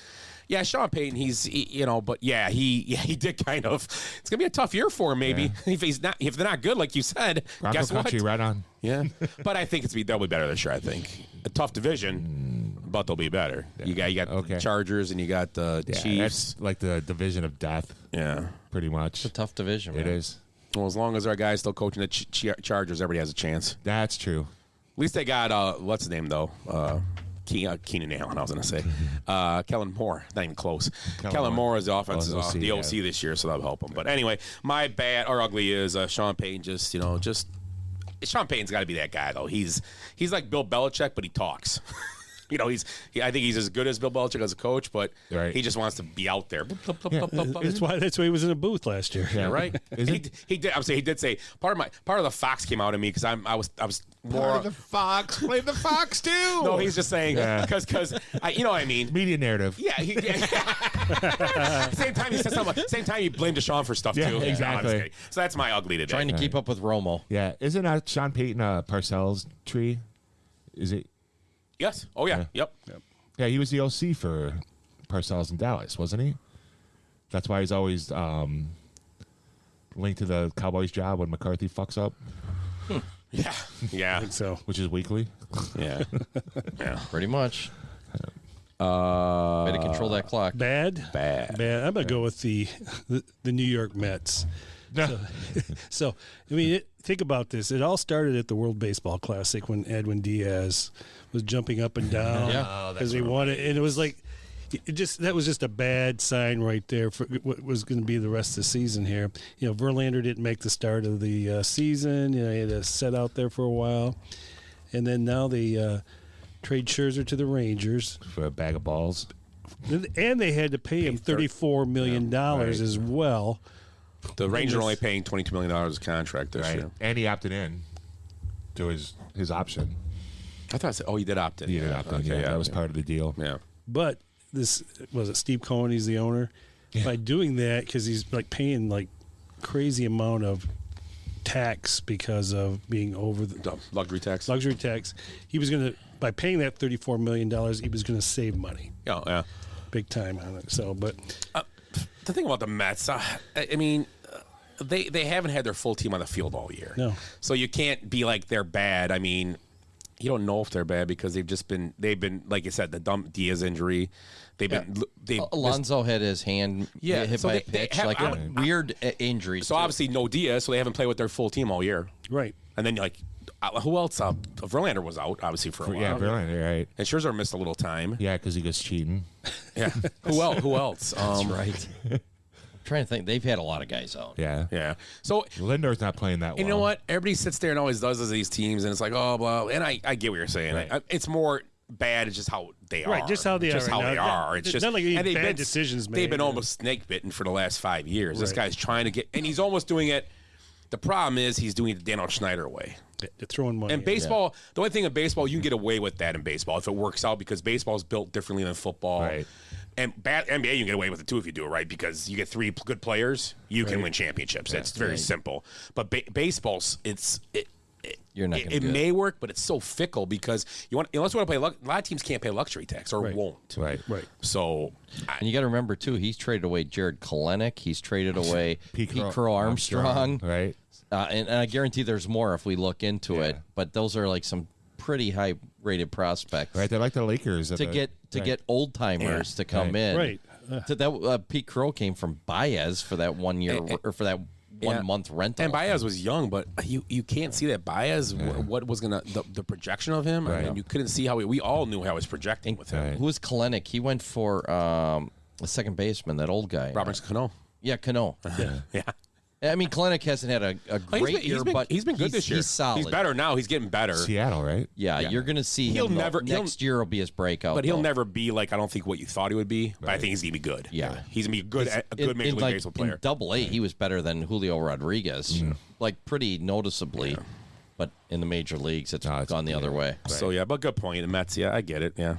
yeah, Sean Payton, he did kind of. It's gonna be a tough year for him, maybe if they're not good, like you said. Bronco guess what? country, right on. Yeah, but I think they'll be better this year. I think a tough division, but they'll be better. Yeah. You got the Chargers and you got the Chiefs. That's like the division of death. Yeah, pretty much. It's a tough division. It Man. is. Well, as long as our guy's still coaching the Chargers, everybody has a chance. That's true. At least they got what's his name though? Keenan Allen. I was gonna say Kellen Moore. Not even close. Kellen Moore is the offensive the OC this year, so that'll help him. But anyway, my bad or ugly is Sean Payton. Just Sean Payton's got to be that guy though. He's like Bill Belichick, but he talks. I think he's as good as Bill Belichick as a coach, but Right. he just wants to be out there. That's why he was in a booth last year. Yeah, right. He did. I'm saying he did say part of the Fox came out of me because I was more Part of the Fox. Play the Fox too. No, he's just saying Yeah. because you know what I mean. Media narrative. Yeah. Same time he said something. Same time he blamed Deshaun for stuff Yeah, too. exactly. No, I'm just kidding. So that's my ugly today. Trying to keep up with Romo. Yeah. Isn't Sean Payton a Parcells tree? Is it? Yes. Oh yeah. Yep. Yeah, he was the OC for Parcells in Dallas, wasn't he? That's why he's always linked to the Cowboys job when McCarthy fucks up. Yeah. Yeah. I think so. Which is weekly. Yeah. Yeah. Pretty much. Way to control that clock. Bad. I'm gonna go with the New York Mets. So I mean, think about this. It all started at the World Baseball Classic when Edwin Diaz was jumping up and down because he won it, and it was like, that was just a bad sign right there for what was going to be the rest of the season here. You know, Verlander didn't make the start of the season. You know, he had to sit out there for a while, and then now they trade Scherzer to the Rangers for a bag of balls, and they had to pay him $34 million as well. The Rangers are only paying $22 million as contract this year. And he opted in to his option. I thought he did opt in. He did opt in. Okay, Yeah, that was part of the deal. Yeah. But this was it. Steve Cohen, he's the owner. Yeah. By doing that, because he's like paying like crazy amount of tax because of being over the luxury tax. He was gonna, by paying that $34 million, he was gonna save money. Yeah. Big time on it. So, but the thing about the Mets, I mean, they haven't had their full team on the field all year. No. So you can't be like they're bad. I mean, you don't know if they're bad because they've been like you said, the dumb Diaz injury. Alonso had his hand hit so by a they pitch, have- like a weird injury. So obviously no Diaz, so they haven't played with their full team all year. Right. And then like, who else? Verlander was out obviously for a while. Yeah, Verlander, right. And Scherzer missed a little time. Yeah, because he was cheating. Yeah. Who else? That's right. I'm trying to think. They've had a lot of guys out. Yeah. Yeah. So Lindor's not playing that well. you know what? Everybody sits there and always does these teams, and it's like, oh, blah. And I get what you're saying. Right. It's more bad. It's just how they are. Right, just how they are Just right how now. they are. It's It's just not like any and they've bad been- decisions They've been made. almost snake bitten for the last 5 years. This Right. guy's trying to get, and he's almost doing it. The problem is he's doing it the Daniel Schneider way. They're throwing money. And baseball, the only thing in baseball, you can get away with that in baseball if it works out because baseball is built differently than football. Right. And NBA, you can get away with it too if you do it right because you get 3 good players, you can win championships. It's very simple. But baseball's, You're not. it may work, but it's so fickle because unless you want to play. A lot of teams can't pay luxury tax or won't. Right. So, And you got to remember too, he's traded away Jared Kalenic. He's traded away Pete Crow Crow Armstrong. Right. And I guarantee there's more if we look into it. But those are like some pretty high rated prospects. Right. They're like the Lakers. To get old timers to come in. Right. So that Pete Crow came from Baez for that 1 year or for that 1 month rental. And Baez was young, but you can't see that Baez. What was gonna the projection of him? Right. And you couldn't see how we all knew how he was projecting with him. Right. Who was Kalenic? He went for the second baseman, that old guy. Robert Cano. Yeah, Cano. Yeah. I mean, Kalenic hasn't had a great year, but he's been good this year. He's solid. He's better now. He's getting better. Seattle, right? Yeah, you're going to see him. Next year will be his breakout. But he'll though. never be like I don't think what you thought he would be. But I think he's gonna be good. Yeah. He's gonna be a good Major League Baseball player. In Double-A, he was better than Julio Rodriguez, like pretty noticeably. But in the major leagues, it's gone the other way. So yeah, but good point. The Mets, yeah, I get it. Yeah,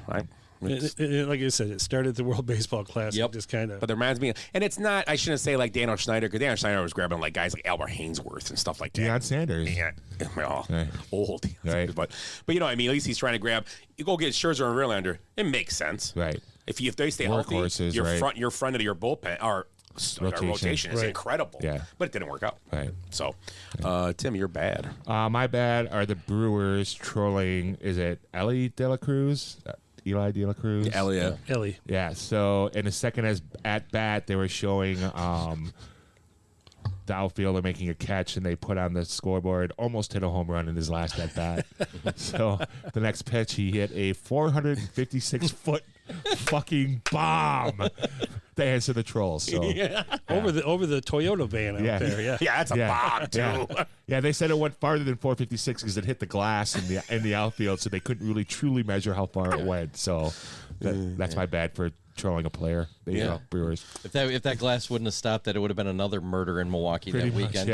like I said, it started at the World Baseball Classic. Yep. Just kind of. But it reminds me, and it's not. I shouldn't say like Daniel Schneider because Daniel Schneider was grabbing like guys like Albert Hainsworth and stuff like that. Deion Sanders. Yeah, well, Right. old. Right. But you know what I mean. At least he's trying to grab. You go get Scherzer and Verlander. It makes sense. Right. If they stay healthy, Workhorses, your right. front of your bullpen our rotation is Right. incredible. Yeah. But it didn't work out. Right. So, Tim, you're bad. My bad are the Brewers trolling. Is it Eli De La Cruz? Eli De La Cruz? Elliot. Ellie. Yeah. So in the second at bat, they were showing the outfielder making a catch, and they put on the scoreboard almost hit a home run in his last at bat. So the next pitch, he hit a 456-foot fucking bomb to answer the trolls. So Over the Toyota van out there. Yeah. Yeah, that's a bomb too. Yeah, they said it went farther than 456 because it hit the glass in the outfield, so they couldn't really truly measure how far it went. So that's my bad for trolling a player. There you go, Brewers. If that glass wouldn't have stopped that, it would have been another murder in Milwaukee Pretty that much, weekend.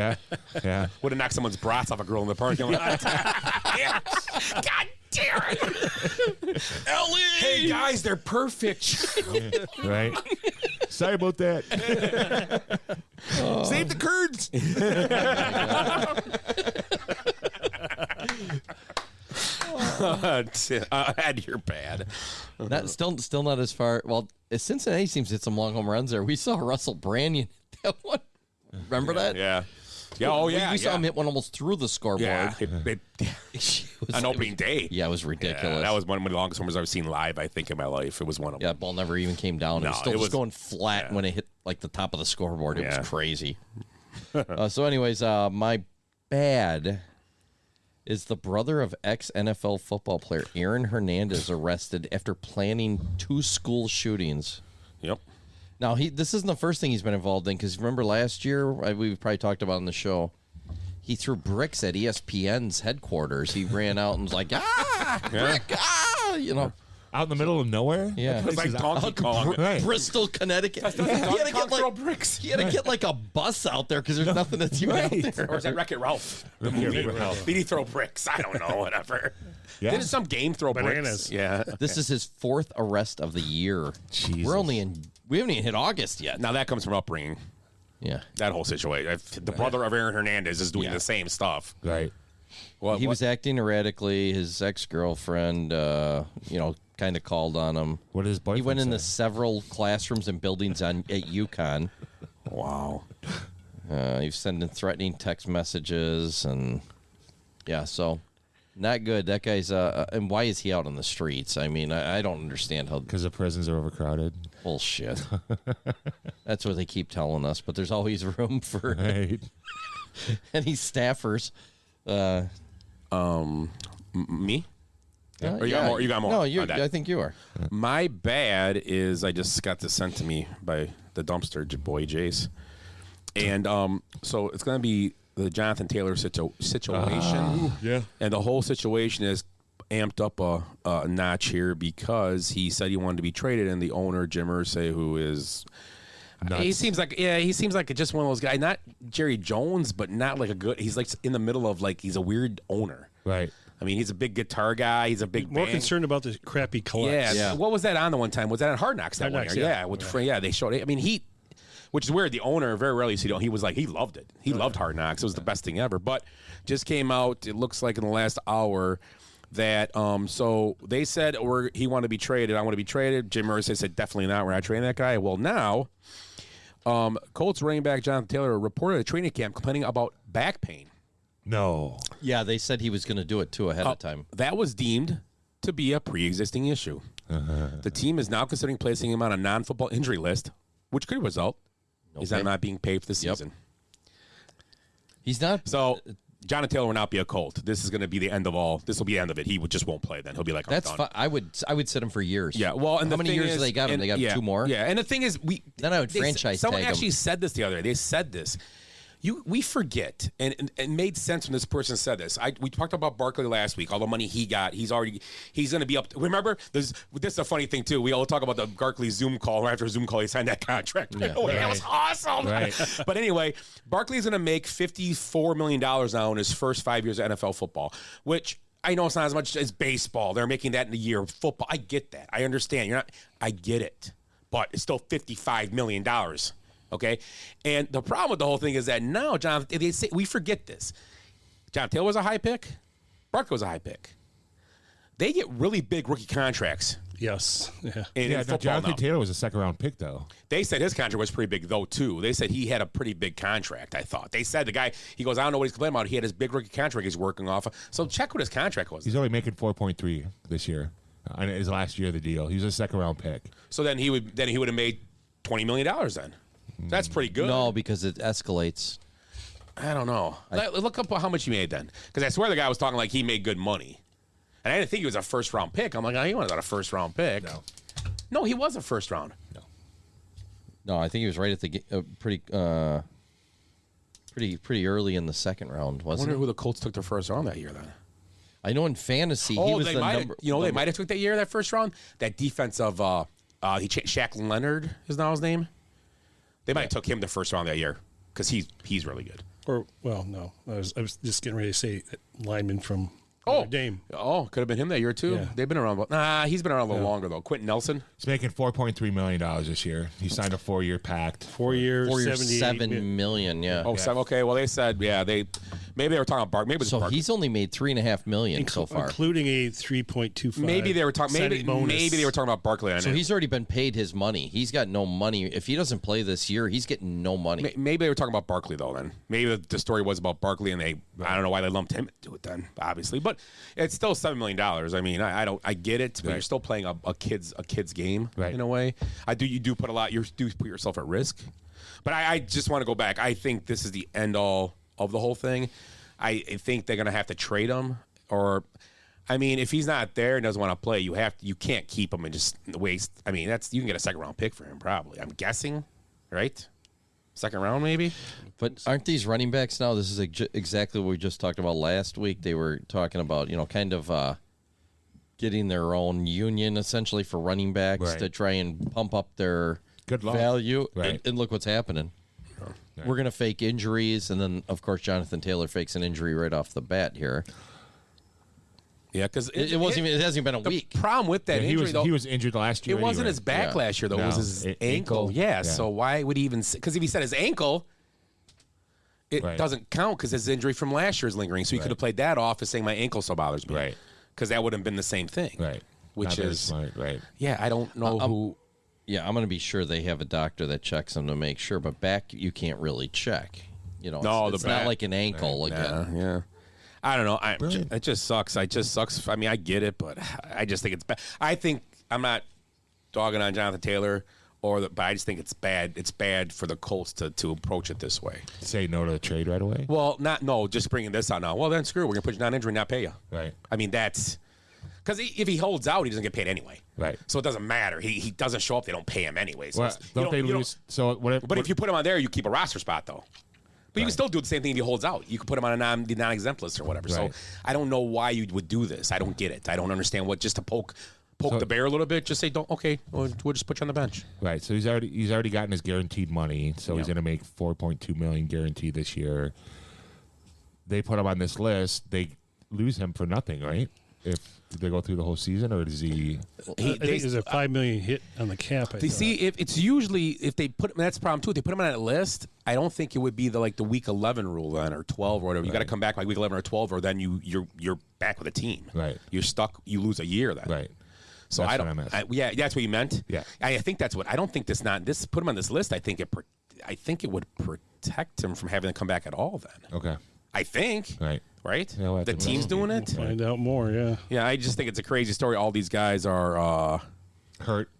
yeah. Would have knocked someone's brats off a girl in the parking lot. God damn it. Ellie! Hey, guys, they're perfect. Right. Sorry about that. Save the Kurds. Ed, you're bad. Still not as far. Well, Cincinnati seems to hit some long home runs there. We saw Russell Branyan hit that one. Remember that? Yeah. Yeah. Oh, yeah. We saw him hit one almost through the scoreboard. Yeah. On opening day. Yeah, it was ridiculous. Yeah, that was one of the longest homers I've seen live, I think, in my life. It was one of them. Yeah, ball never even came down. No, it was still it just was- going flat when it hit like the top of the scoreboard. It Yeah. was crazy. So, anyways, my bad is the brother of ex-NFL football player Aaron Hernandez arrested after planning 2 school shootings. Yep. Now, this isn't the first thing he's been involved in, because remember last year, we've probably talked about on the show, he threw bricks at ESPN's headquarters. He ran out and was like, brick, you know. Out in the middle of nowhere? Yeah. That place It's like is Donkey out- Kong. Right. Bristol, Connecticut. He had to get throw like bricks. He had to get like a bus out there because there's nothing that's out there. Or is that Wreck-It Ralph? The movie. Did he throw bricks? I don't know. Whatever. Yeah. Didn't some game throw Bananas. bricks? Yeah. This is his 4th arrest of the year. Jesus. We haven't even hit August yet. Now that comes from upbringing. Yeah. That whole situation. The brother of Aaron Hernandez is doing the same stuff. Right. Well, He was acting erratically. His ex-girlfriend, kind of called on him. What did his boyfriend He went into say? several classrooms and buildings at UConn. Wow. He was sending threatening text messages, and so not good. That guy's and why is he out on the streets? I mean, I don't understand how. Because the prisons are overcrowded. Bullshit. That's what they keep telling us, but there's always room for Right. any staffers. Me? Or you yeah. got more? You got more? No, on that? I think you are. My bad is I just got this sent to me by the dumpster boy Jace, and so it's gonna be the Jonathan Taylor situation. Yeah. And the whole situation is amped up a notch here because he said he wanted to be traded, and the owner Jim Irsay, who is. Nuts. He seems like just one of those guys, not Jerry Jones, but not like a good. He's like in the middle of like he's a weird owner. Right. I mean, he's a big guitar guy. He's a big More band. concerned about the crappy collects. Yeah. What was that on the one time? Was that on Hard Knocks that Hard one Knocks, year? yeah. Yeah, they showed it. I mean, which is weird. The owner, very rarely see he was like, he loved it. He loved Hard Knocks. It was the best thing ever. But just came out, it looks like in the last hour, that so they said he wanted to be traded. I want to be traded. Jim Irsay said, definitely not. We're not trading that guy. Well, now, Colts running back Jonathan Taylor reported at training camp complaining about back pain. No. Yeah, they said he was going to do it too ahead of time. That was deemed to be a pre-existing issue. The team is now considering placing him on a non-football injury list, which could result is him not being paid for the season. He's not. So Jonathan Taylor will not be a Colt. This is going to be the end of all. This will be the end of it. He just won't play then. He'll be like, I'm That's done. fine. I would sit him for years. Yeah. Well, and how the many thing years do they got him? and- They got him 2 more. Yeah. And the thing is, Then I would franchise Someone tag him. actually said this the other day. They said this. We forget, and it made sense when this person said this. We talked about Barkley last week. All the money he got, he's going to be up. Remember, this is a funny thing too. We all talk about the Barkley Zoom call. Right after Zoom call, he signed that contract. That was awesome. Right. But anyway, Barkley's going to make $54 million now in his first 5 years of NFL football, which I know it's not as much as baseball. They're making that in a year. Football, I get that. I understand. I get it, but it's still $55 million. Okay, and the problem with the whole thing is that now, John, they say we forget this. John Taylor was a high pick. Barkley was a high pick. They get really big rookie contracts. Yes. Yeah. In football Jonathan now. Taylor was a second-round pick, though. They said his contract was pretty big, though, too. They said he had a pretty big contract, I thought. They said the guy, he goes, I don't know what he's complaining about. He had his big rookie contract he's working off of. So check what his contract was. He's only making 4.3 this year. On his last year of the deal. He was a second-round pick. So then he would have made $20 million then. That's pretty good. No, because it escalates. I don't know. Look up how much he made then. Because I swear the guy was talking like he made good money. And I didn't think he was a first-round pick. I'm like, oh, he wasn't a first-round pick. No, he was a first-round. No. No, I think he was right at the pretty early in the second round, I wasn't wonder he? who the Colts took their first round that year then. I know in fantasy he was they the might number. they might have took that year, that first round. That defense of Shaq Leonard is now his name. They might have took him the first round that year because he's really good. Or well, no, I was just getting ready to say lineman from Notre Dame. Oh, could have been him that year too. Yeah. They've been around. Nah, he's been around a little longer though. Quentin Nelson. He's making $4.3 million this year. He signed a 4-year pact. 4 years, 7 million. Yeah. Oh, seven. Okay. Well, they said maybe they were talking about Bark. Maybe it was So Bark. he's only made $3.5 million so far. including a 3.25. Maybe they were talking. Maybe they were talking about Barkley. So he's already been paid his money. He's got no money. If he doesn't play this year, he's getting no money. Maybe they were talking about Barkley though. Then maybe the story was about Barkley, and I don't know why they lumped him into it then. Obviously, but it's still $7 million. I mean, I get it, but you're still playing a kid's game in a way. You do put yourself at risk. But I just want to go back. I think this is the end all of the whole thing. I think they're gonna have to trade him, or I mean, if he's not there and doesn't want to play, you can't keep him and just waste. I mean, you can get a second round pick for him probably. I'm guessing, right? Second round maybe. But aren't these running backs now? This is exactly what we just talked about last week. They were talking about kind of getting their own union essentially for running backs to try and pump up their value. Right. And look what's happening. We're going to fake injuries, and then, of course, Jonathan Taylor fakes an injury right off the bat here. Yeah, because it hasn't even been a week. The problem with that injury, he was injured last year. It wasn't anyway. his back last year, though. It was his ankle. Yeah, so why would he even... Because if he said his ankle, it doesn't count because his injury from last year is lingering. So he could have played that off as saying my ankle so bothers me. Right. Because that would have been the same thing. Right. Which Not is... very smart, right. Yeah, I don't know who... Yeah, I'm going to be sure they have a doctor that checks them to make sure. But back, you can't really check. It's not like an ankle again. Yeah. I don't know. It just sucks. It just sucks. I mean, I get it, but I just think it's bad. I think I'm not dogging on Jonathan Taylor, but I just think it's bad. It's bad for the Colts to approach it this way. Say no to the trade right away? Well, just bringing this out now. Well, then screw it. We're going to put you non-injury and not pay you. Right. I mean, that's... Because if he holds out, he doesn't get paid anyway. Right. So it doesn't matter. He doesn't show up, they don't pay him anyway. So don't they lose? But if you put him on there, you keep a roster spot, though. But you can still do the same thing if he holds out. You can put him on the non-exempt list or whatever. Right. So I don't know why you would do this. I don't get it. I don't understand just to poke the bear a little bit. Just say, we'll just put you on the bench. Right. So he's already gotten his guaranteed money. So he's going to make $4.2 million guaranteed this year. They put him on this list. They lose him for nothing, right? If they go through the whole season, or does he? I think there's a $5 million hit on the cap. If it's usually if they put that's the problem too. If they put him on that list, I don't think it would be the week 11 rule then or 12 or whatever. You got to come back like week 11 or 12, or then you're back with a team. Right. You're stuck. You lose a year then. Right. So that's I don't. That's what you meant. Yeah. I think that's what. I don't think this put him on this list. I think it would protect him from having to come back at all. Then. Okay. I think. Right. Right? Yeah, the team's doing it? Find out more, yeah. Yeah, I just think it's a crazy story. All these guys are hurt.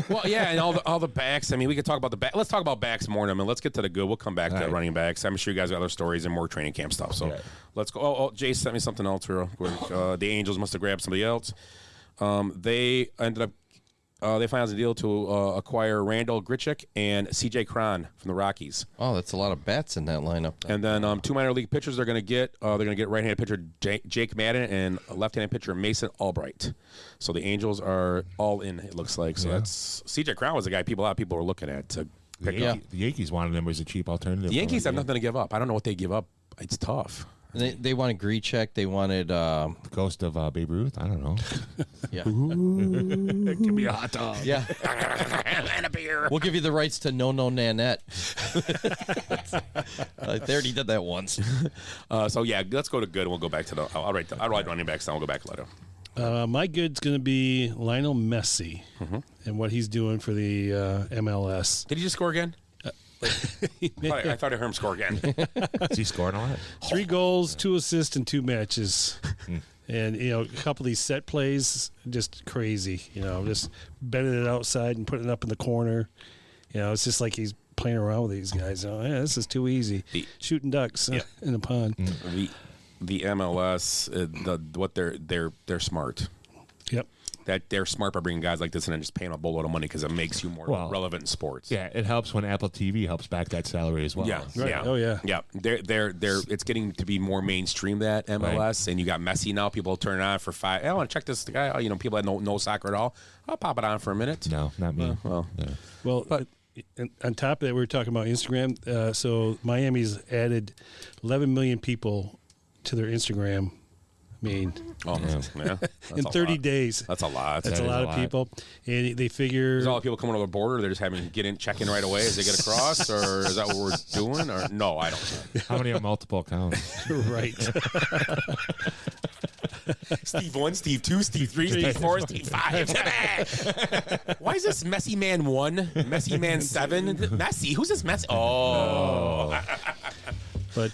Well, yeah, and all the backs. I mean, we could talk about the back. Let's talk about backs more, and let's get to the good. We'll come back to running backs. I'm sure you guys have other stories and more training camp stuff. So let's go. Oh, Jay sent me something else real quick. The Angels must have grabbed somebody else. They ended up they finalized a deal to acquire Randall Grichuk and C.J. Cron from the Rockies. Oh, that's a lot of bats in that lineup. And then 2 minor league pitchers they're going to get. They're going to get right-handed pitcher Jake Madden and left-handed pitcher Mason Albright. So the Angels are all in, it looks like. So that's C.J. Cron was a guy a lot of people were looking at to pick up. The Yankees wanted him as a cheap alternative. The Yankees have nothing to give up. I don't know what they give up. It's tough. They wanted Grichuk. They wanted the ghost of Babe Ruth. I don't know. Yeah, give me a hot dog. Yeah, and a beer. We'll give you the rights to No Nanette. They already did that once. So yeah, let's go to good. And we'll go back to the. I'll write running backs. Then we'll go back later. My good's going to be Lionel Messi and what he's doing for the MLS. Did he just score again? I thought I heard him score again. Is he scoring a lot? 3 goals, 2 assists, and 2 matches. And, a couple of these set plays, just crazy. Just bending it outside and putting it up in the corner. It's just like he's playing around with these guys. This is too easy. Shooting ducks in a pond. The MLS, they're smart. Yep. that they're smart by bringing guys like this in and just paying a boatload of money because it makes you more relevant in sports. Yeah, it helps when Apple TV helps back that salary as well. Yeah, Right. yeah. Oh, yeah. Yeah. They're it's getting to be more mainstream, that MLS, and you got Messi now. People turn it on for five. I want to check this guy out. You know, people that know soccer at all. I'll pop it on for a minute. No, not me. Well, and on top of that, we were talking about Instagram. So Miami's added 11 million people to their Instagram. I mean, in 30 days. That's a lot. That's a lot of people. And they figure. Is all the people coming over the border? They're just having to check in right away as they get across, or is that what we're doing? Or no, I don't know. How many are multiple accounts? Right. Steve 1, Steve 2, Steve 3, Steve 4, Steve 5. Why is this Messi Man 1, Messi Man 7? Messi? Who's this Messi? Oh. But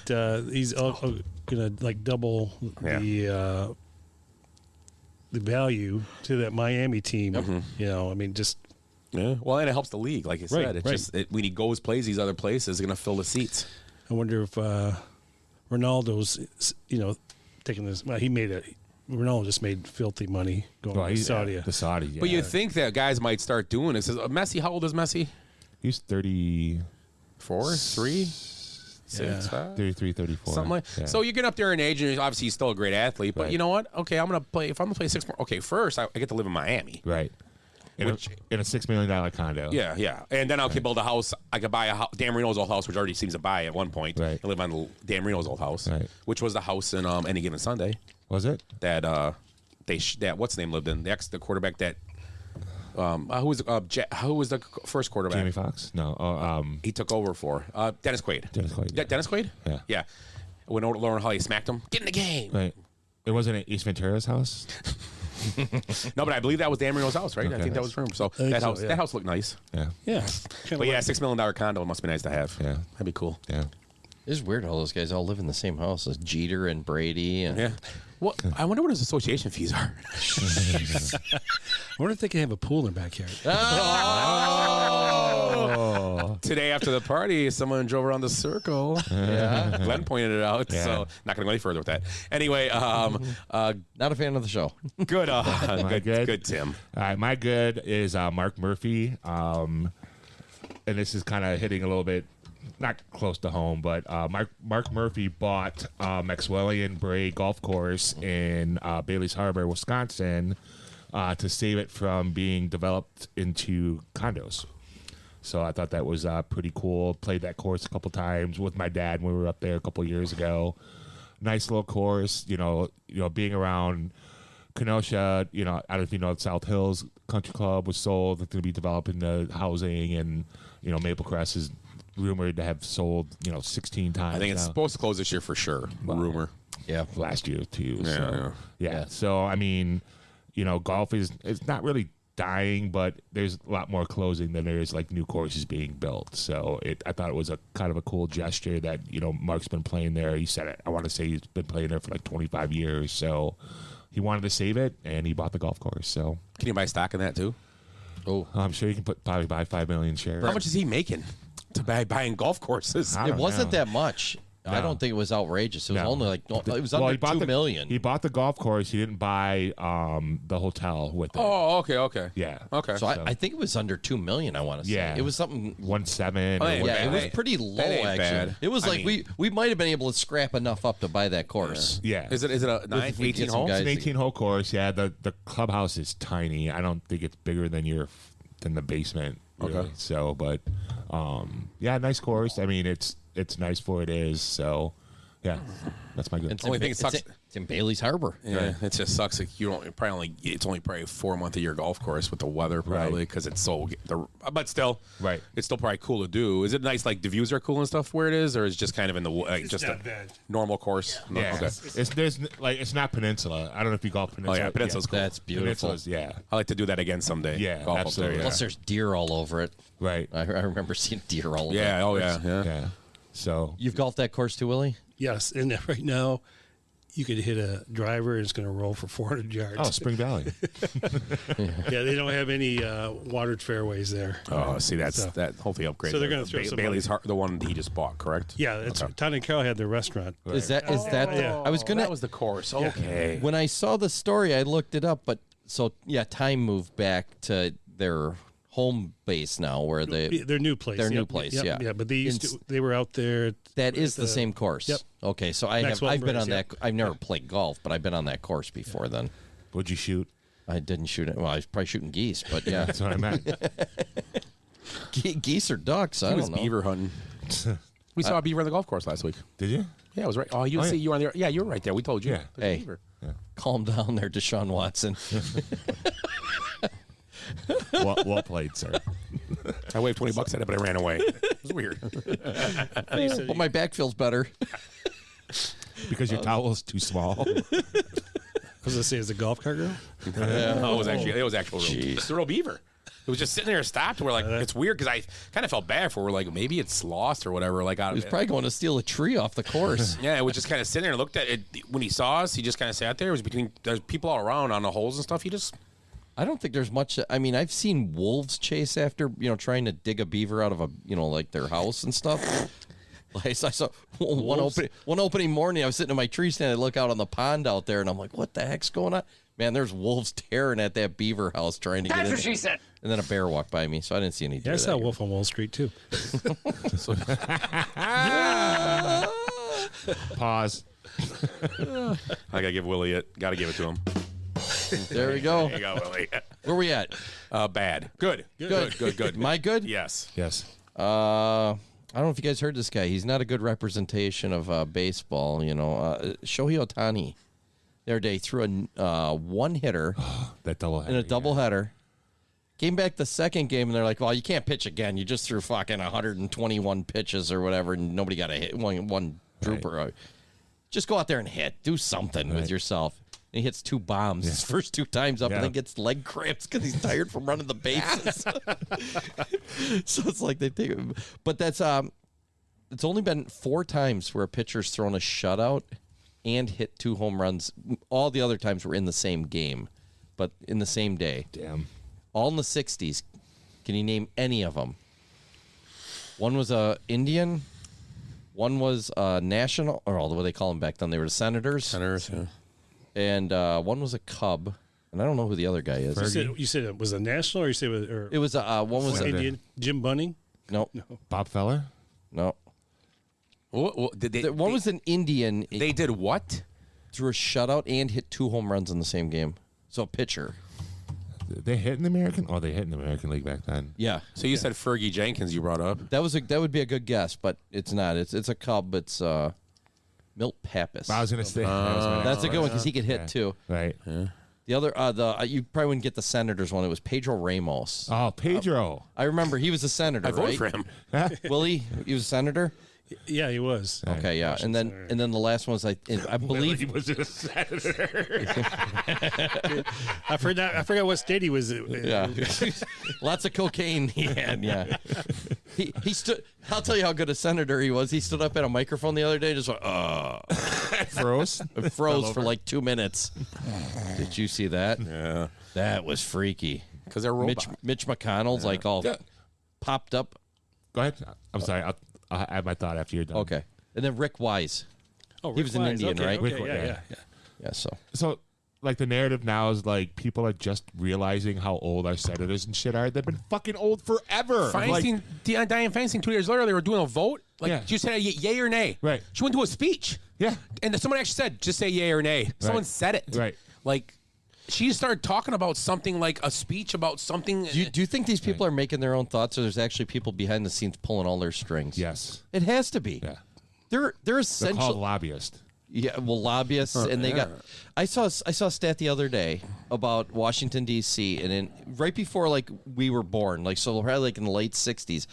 he's gonna like double the value to that Miami team. You know, I mean, just well, and it helps the league, like you said. It's just when he plays these other places, it's gonna fill the seats. I wonder if Ronaldo's, taking this. Well, Ronaldo just made filthy money going to Saudi. The Saudi, yeah. But you think that guys might start doing it? Messi, how old is Messi? He's 34, 3. 6, 5? 33, 34. Something like So you get up there in age, and obviously he's still a great athlete. But you know what? Okay, if I'm going to play 6 more. Okay, first, I get to live in Miami. Right. In a $6 million condo. Yeah. And then I could build a house. I could buy a house, Dan Marino's old house, which already seems to buy at one point. Right. And live on Dan Marino's old house, which was the house in Any Given Sunday. Was it? That that what's the name lived in? The quarterback that who was the first quarterback? Jamie Foxx? No. He took over for Dennis Quaid. Dennis Quaid. Yeah. Dennis Quaid? Yeah. When Lauren Holly smacked him, get in the game. Right. It wasn't at Ace Ventura's house? No, but I believe that was Dan Marino's house, right? Okay. I think that was for him. So that house looked nice. Yeah. Yeah. But yeah, $6 million condo must be nice to have. Yeah. That'd be cool. Yeah. It's weird all those guys all live in the same house as Jeter and Brady. And Yeah. Well, I wonder what his association fees are. I wonder if they can have a pool in their backyard. Today after the party, someone drove around the circle. Yeah. Glenn pointed it out, Yeah. so not going to go any further with that. Anyway, not a fan of the show. good, good? good, Tim. All right, my good is Mark Murphy. And this is kind of hitting a little bit, not close to home, but Mark Murphy bought Maxwellian Bray Golf Course in Bailey's Harbor, Wisconsin, to save it from being developed into condos. So I thought that was pretty cool. Played that course a couple times with my dad when we were up there a couple years ago. Nice little course, being around Kenosha. I don't know if you know, South Hills Country Club was sold. It's going to be developing the housing, and Maple Crest is rumored to have sold 16 times. I think it's now. supposed to close this year for sure. Rumor. Yeah. Last year too. Yeah, Yeah. So I mean, golf it's not really dying, but there's a lot more closing than there is like new courses being built. So I thought it was a kind of a cool gesture that Mark's been playing there. He said I want to say he's been playing there for like 25 years. So he wanted to save it, and he bought the golf course. So Can you buy stock in that too? Oh, I'm sure you can probably buy 5 million shares. How much is he making to buying golf courses? I it don't wasn't know. that much. I don't think it was outrageous. It was No. only like it was Well, under he bought $2 million. He bought the golf course. He didn't buy the hotel with it. Oh, okay. Yeah. Okay. So I think it was under $2 million. I want to say. Yeah. It was something. 1.7. Oh, or yeah, Yeah, whatever. it was ain't- pretty that low ain't actually. bad. It was I like mean- we might have been able to scrap enough up to buy that course. Yeah. Is it a 18 some hole? guys- It's an 18-hole course. Yeah, the clubhouse is tiny. I don't think it's bigger than the basement. Really. Okay. So, but yeah, nice course. I mean, it's nice for what it is. So, yeah, that's my good. It's Only in, thing it's sucks- it's in Bailey's Harbor. Yeah, it just sucks. Like it's only probably a 4-month a year golf course with the weather probably because it's so. But still, Right. It's still probably cool to do. Is it nice? Like the views are cool and stuff where it is, or is it just kind of in the just not a bad. normal course? No, Yeah, okay. it's not Peninsula. I don't know if you golf Peninsula. Oh yeah, Peninsula's cool. That's beautiful. Peninsula's, yeah, I like to do that again someday. Yeah, golf absolutely. Up there, Plus, there's deer all over it. right. I remember seeing deer all over. yeah. it. Oh yeah. Yeah. So You've golfed that course too, Willie? Yes, and right now you could hit a driver and it's going to roll for 400 yards. oh, Spring Valley. Yeah, they don't have any watered fairways there. Oh, see, that hopefully upgrade. So they're gonna throw some Bailey's the one he just bought, correct? Yeah, that's Todd and Carol had their restaurant. Is that? Yeah. I was gonna. That was the course. Okay. When I saw the story, I looked it up, but So yeah, Time moved back to their home base now, where their new place. Their new place, yeah. Yeah, but they were out there. That is the same course. Yep. Okay, so I've been on that. I've never played golf, but I've been on that course before. Then. What'd you shoot? I didn't shoot it. Well, I was probably shooting geese, but yeah, That's what I meant. Geese or ducks. I He was don't know. beaver hunting. We saw a beaver on the golf course last week. Did you? Yeah, I was right. Oh, you see, you were on there. Yeah, you were right there. We told you. Yeah. There's a Hey. beaver. Calm down there, Deshaun Watson. Well played, sir. I waved $20 at it, but I ran away. It was weird. But my back feels better. Because your towel's too small. I was gonna say, is the golf cart girl? No, it was actual real. Jeez. It's a real beaver. It was just sitting there and stopped. We're like, it's weird because I kind of felt bad for. We're like, maybe it's lost or whatever. Like, He was probably going to steal a tree off the course. yeah, it was just kind of sitting there and looked at it. When he saw us, he just kind of sat there. It was there's people all around on the holes and stuff. He just. I don't think there's much. I mean, I've seen wolves chase after, trying to dig a beaver out of a, like their house and stuff. Like, I saw one opening morning. I was sitting in my tree stand. I look out on the pond out there, and I'm like, "What the heck's going on?" Man, there's wolves tearing at that beaver house trying to get in. That's what she said. And then a bear walked by me, so I didn't see any deer. Yeah, I saw that year. Wolf on Wall Street too. Pause. I gotta give Willie it. Gotta give it to him. There we go. There you go, Willie. Where we at? Bad. Good. Am I good? Yes. Yes. I don't know if you guys heard this guy. He's not a good representation of baseball. Shohei Ohtani, the other day threw a one hitter That doubleheader. in a doubleheader. Came back the second game, and they're like, "Well, you can't pitch again. You just threw fucking 121 pitches or whatever, and nobody got a hit. One drooper. Just go out there and hit. Do something with yourself." And he hits 2 bombs his first 2 times up, and then gets leg cramps because he's tired from running the bases. So it's like they think, but that's it's only been 4 times where a pitcher's thrown a shutout and hit 2 home runs. All the other times were in the same game, but in the same day. Damn. All in the 60s. Can you name any of them? One was a Indian. One was a national, or what do they call them back then? They were the Senators. Senators, yeah. And one was a Cub, and I don't know who the other guy is. You said it was a national, or you said It was one was Indian? Jim Bunning? No. Bob Feller? No. One was an Indian. They did what? Threw a shutout and hit 2 home runs in the same game. So a pitcher. They hit in the American? Oh, they hit in the American League back then. Yeah. So you said Fergie Jenkins you brought up. That would be a good guess, but it's not. It's a Cub. It's Milt Pappas. I was going to say. That's a good one because he could hit too. Right. The other, you probably wouldn't get the Senators one. It was Pedro Ramos. Oh, Pedro. I remember he was a senator, I right? voted for him. Willie, he was a senator. Yeah, he was. Okay, yeah, and then the last one was I believe He was a senator. I forgot what state he was. Yeah, lots of cocaine he had. Yeah, he stood. I'll tell you how good a senator he was. He stood up at a microphone the other day, and just went, Froze? froze for like 2 minutes. Did you see that? Yeah. That was freaky. Because they're robots. Mitch McConnell's like all popped up. Go ahead. I'm sorry. I'll add my thought after you're done. Okay, and then Rick Wise. Oh, he was an Indian, okay, right? Okay, Rick, yeah. Yeah. So, like, the narrative now is, like, people are just realizing how old our senators and shit are. They've been fucking old forever. Feinstein, Dianne Feinstein 2 years later, they were doing a vote. Like, Yeah. she said yay or nay. Right. She went to a speech. Yeah. And someone actually said, just say yay or nay. Someone said it. Right. Like, she started talking about something like a speech about something. Do you think these people are making their own thoughts, or there's actually people behind the scenes pulling all their strings? Yes. It has to be. Yeah. They're They're essential. called lobbyists. Yeah, well, lobbyists, and they got. I saw a stat the other day about Washington D.C. and right before like we were born, like so probably like in the late '60s,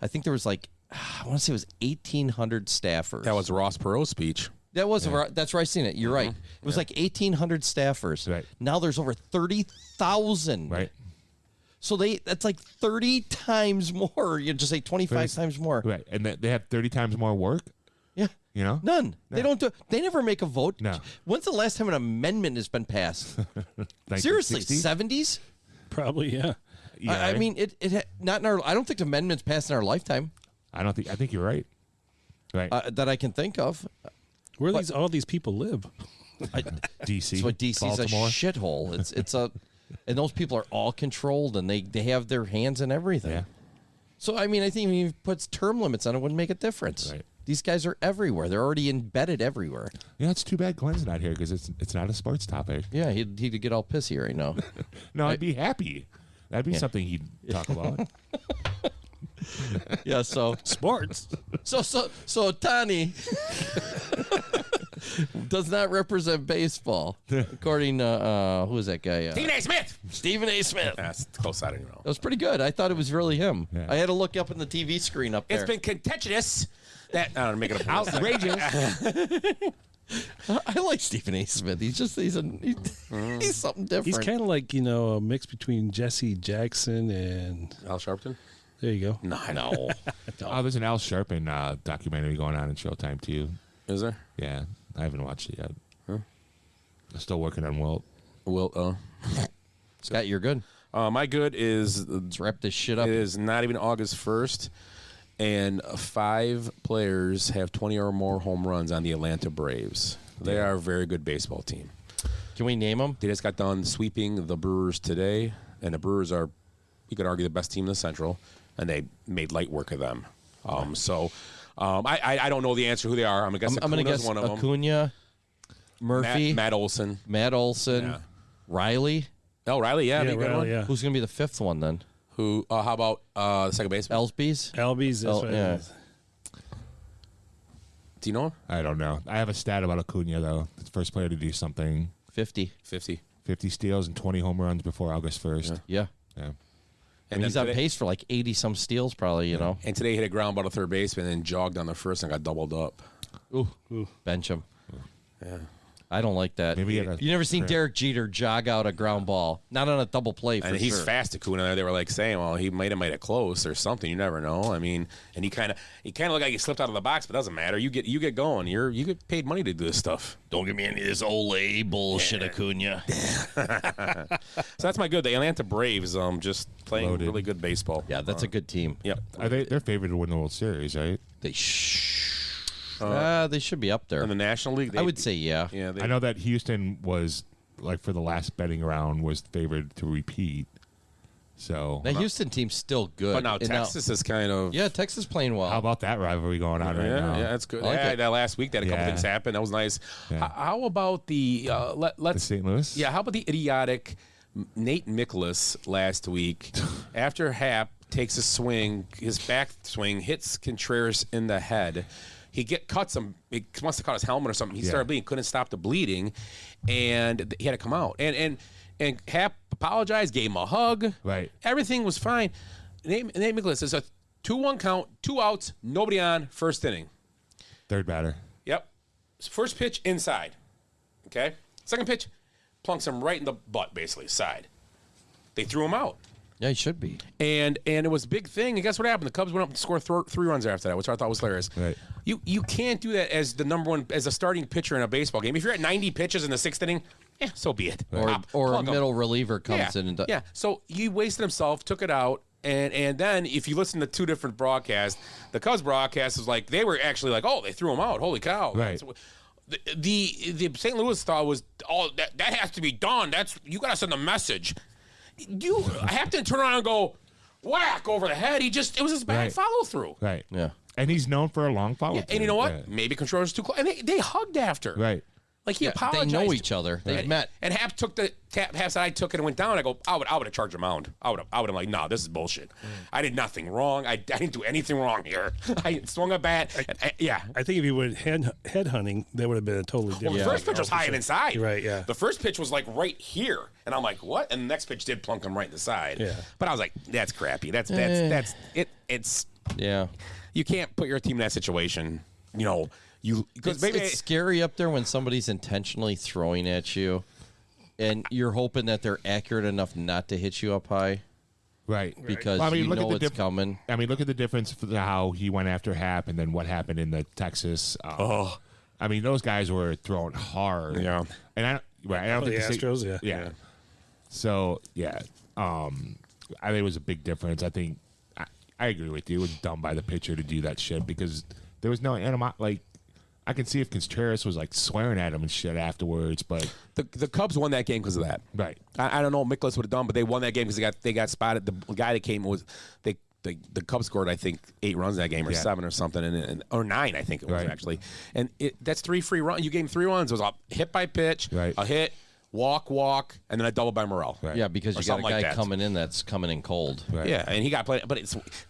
I think there was like I want to say it was 1,800 staffers. That was Ross Perot's speech. That was that's where I seen it. You're right. It was like 1,800 staffers. Right. Now there's over 30,000. Right. So that's like 30 times more. You just say 25 times more. Right. And they have 30 times more work. Yeah. You know? None. They don't do. They never make a vote. No. When's the last time an amendment has been passed? 1960s? Seriously, 70s. Probably, yeah. Yeah, I mean, it not in our. I don't think amendments passed in our lifetime I think you're right. Right. that I can think of. Where all these people live? DC. That's why DC's Baltimore. a shithole. It's a And those people are all controlled, and they have their hands in everything. Yeah. So, I mean, I think if he puts term limits on it, wouldn't make a difference. Right. These guys are everywhere. They're already embedded everywhere. Yeah, it's too bad Glenn's not here because it's not a sports topic. Yeah, he'd get all pissy right now. No, I'd be happy. That'd be something he'd talk about. Yeah, so Sports. So Tani does not represent baseball, according to who is that guy? Stephen A. Smith. Stephen A. Smith. That's close. I don't even know. That was pretty good. I thought it was really him. Yeah. I had to look up in the TV screen up there. It's been contentious. That I don't know, make it Outrageous. I like Stephen A. Smith. He's something different. He's kind of like, a mix between Jesse Jackson and Al Sharpton. there you go. no. Oh, there's an Al Sharpton documentary going on in Showtime too. Is there? Yeah, I haven't watched it yet. I'm still working on Wilt. Well, Scott, you're good. my good is Let's wrap this shit up. it is not even August 1st, and 5 players have 20 or more home runs on the Atlanta Braves. They are a very good baseball team. Can we name them? They just got done sweeping the Brewers today, and the Brewers are, you could argue, the best team in the Central, and they made light work of them. I don't know the answer who they are. I'm gonna guess. I'm going to guess one of them. Acuna, Murphy, Matt Olson. Olson, Riley. Oh, Riley, yeah, be a good Riley, one. yeah. Who's going to be the fifth one then? Who? How about the second baseman? Elsby's? Albies. That's what it yeah. is. Do you know him? I don't know. I have a stat about Acuna though. The first player to do something. 50. 50. 50 steals and 20 home runs before August 1st. Yeah. Yeah. And he's on pace for like 80-some steals probably, you know. And today he hit a ground ball to third baseman and jogged on the first and got doubled up. Ooh. Bench him. Yeah. I don't like that. Maybe You never seen Derek Jeter jog out a ground ball. Not on a double play for And he's sure. fast, Acuna. They were like saying, well, he might have made it close or something. You never know. I mean, and he kind of looked like he slipped out of the box, but it doesn't matter. You get going. You get paid money to do this stuff. Don't give me any of this Olay bullshit, Acuna. So that's my good. The Atlanta Braves just playing Loaded. really good baseball. Yeah, that's a good team. Yep. They're favored to win the World Series, right? They should be up there. In the National League, I would say yeah. Yeah, I know that Houston was, like, for the last betting round, was favored to repeat. So The Houston team's still good. But now And Texas is kind of. yeah, Texas playing well. how about that rivalry going on right now? Yeah, that's good. I like Yeah, it. that last week, that a couple Yeah. things happened. That was nice. Yeah. How about the The let's St. Louis? yeah? How about the idiotic Nate Nicholas last week? After Happ takes a swing, his back swing hits Contreras in the head. He cuts him. He must have caught his helmet or something. He started bleeding. Couldn't stop the bleeding, and he had to come out. And Happ apologized, gave him a hug. Right. Everything was fine. Nate Nicholas is a 2-1 count, 2 outs, nobody on, first inning. Third batter. Yep. First pitch inside. Okay. Second pitch plunks him right in the butt, basically side. They threw him out. Yeah, he should be. And it was a big thing. And guess what happened? The Cubs went up and scored 3 runs after that, which I thought was hilarious. Right. You can't do that as the number one, as a starting pitcher in a baseball game. If you're at 90 pitches in the 6th inning, so be it. Or a Plug 'em. middle reliever comes Yeah. in and does. Yeah. So he wasted himself, took it out. And then if you listen to 2 different broadcasts, the Cubs broadcast was like, they were actually like, oh, they threw him out. Holy cow. Right. The St. Louis thought was, oh, that has to be done. You got to send a message. I have to turn around and go, whack over the head. It was his bad Right. follow through. Right. Yeah. And he's known for a long follow. Yeah, and you know what? Maybe Contreras was too close. And they hugged after. Right. Like he They apologized. know each other. They've met. And Happ took Happ said I took it and went down. I go, I would have charged him mound. I would have like, no, this is bullshit. I did nothing wrong. I didn't do anything wrong here. I swung a bat. Yeah. I think if you went head hunting, that would have been a totally different. Well, the first pitch was high and inside. Right, yeah. The first pitch was like right here, and I'm like, what? And the next pitch did plunk him right in the side. Yeah. But I was like, that's crappy. That's it. It's Yeah. you can't put your team in that situation. You know, because maybe It's scary up there when somebody's intentionally throwing at you, and you're hoping that they're accurate enough not to hit you up high. Right. Because Well, I mean, you look know at the it's coming. I mean, look at the difference for how he went after Happ and then what happened in the Texas. I mean, those guys were throwing hard. Yeah. And I don't think the Astros, yeah. Yeah. So, yeah. I think it was a big difference. I think I agree with you. It was dumb by the pitcher to do that shit because there was no I can see if Contreras was like swearing at him and shit afterwards, but The Cubs won that game because of that. right. I don't know what Mikolas would have done, but they won that game because they got spotted. The guy that came was the Cubs scored, I think, 8 runs that game, or 7 or something, or 9, I think it was actually. And that's 3 free runs. You gave him 3 runs. It was a hit by pitch, a hit, walk, and then a double by Morel. Right. Yeah, because Or you got a something guy like that. coming in that's coming in cold. Right. Yeah, and he got played, but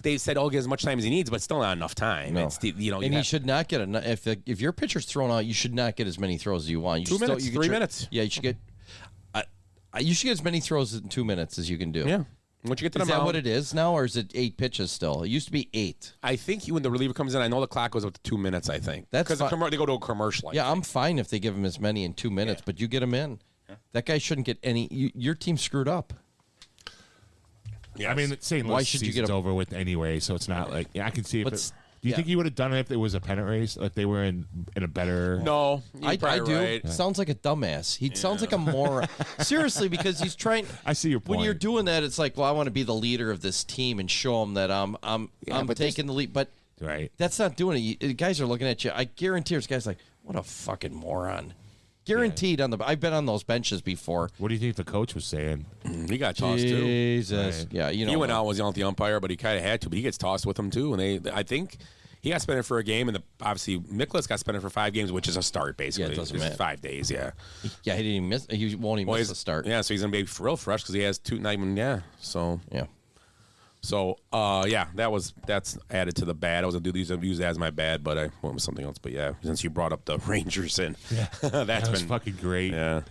they said, "Oh, get as much time as he needs," but it's still not enough time. No. It's you And he should not get if your pitcher's thrown out, you should not get as many throws as you want. You 2 should minutes, you get 3 minutes. Yeah, you should get. You should get as many throws in 2 minutes as you can do. Yeah. Once you get to Is the that mound, what it is now, or is it 8 pitches still? It used to be 8. I think when the reliever comes in, I know the clock goes up to 2 minutes. I think That's because fi- they go to a commercial. Yeah, I'm fine if they give him as many in 2 minutes, but you get him in. That guy shouldn't get any. Your team screwed up. Yes. I mean, St. Why Louis should you season's get a- over with anyway, so it's not like I can see if. But Do you yeah. think he would have done it if it was a pennant race? Like they were in a better. No, I do. Right. Sounds like a dumbass. He sounds like a moron. Seriously, because he's trying. I see your point. When you're doing that, it's like, well, I want to be the leader of this team and show them that I'm but taking the lead. But Right. that's not doing it. The guys are looking at you. I guarantee this guy's like, what a fucking moron. Guaranteed on the. I've been on those benches before. What do you think the coach was saying? He got tossed too. Jesus. Right. Yeah, you know. He went out, was yelling at the umpire, but he kind of had to. But he gets tossed with him too. And I think he got suspended for a game, and obviously Mikolas got suspended for 5 games, which is a start basically. Yeah, it doesn't It's matter. 5 days. Yeah. Yeah, he didn't even miss. He won't even miss he's- the start. Yeah, so he's gonna be real fresh because he has 2. Not even. Yeah. So. Yeah. So, yeah, that's added to the bad. I was gonna do these use that as my bad, but I went with something else. But yeah, since you brought up the Rangers in, Yeah. that's That was been fucking great. Yeah,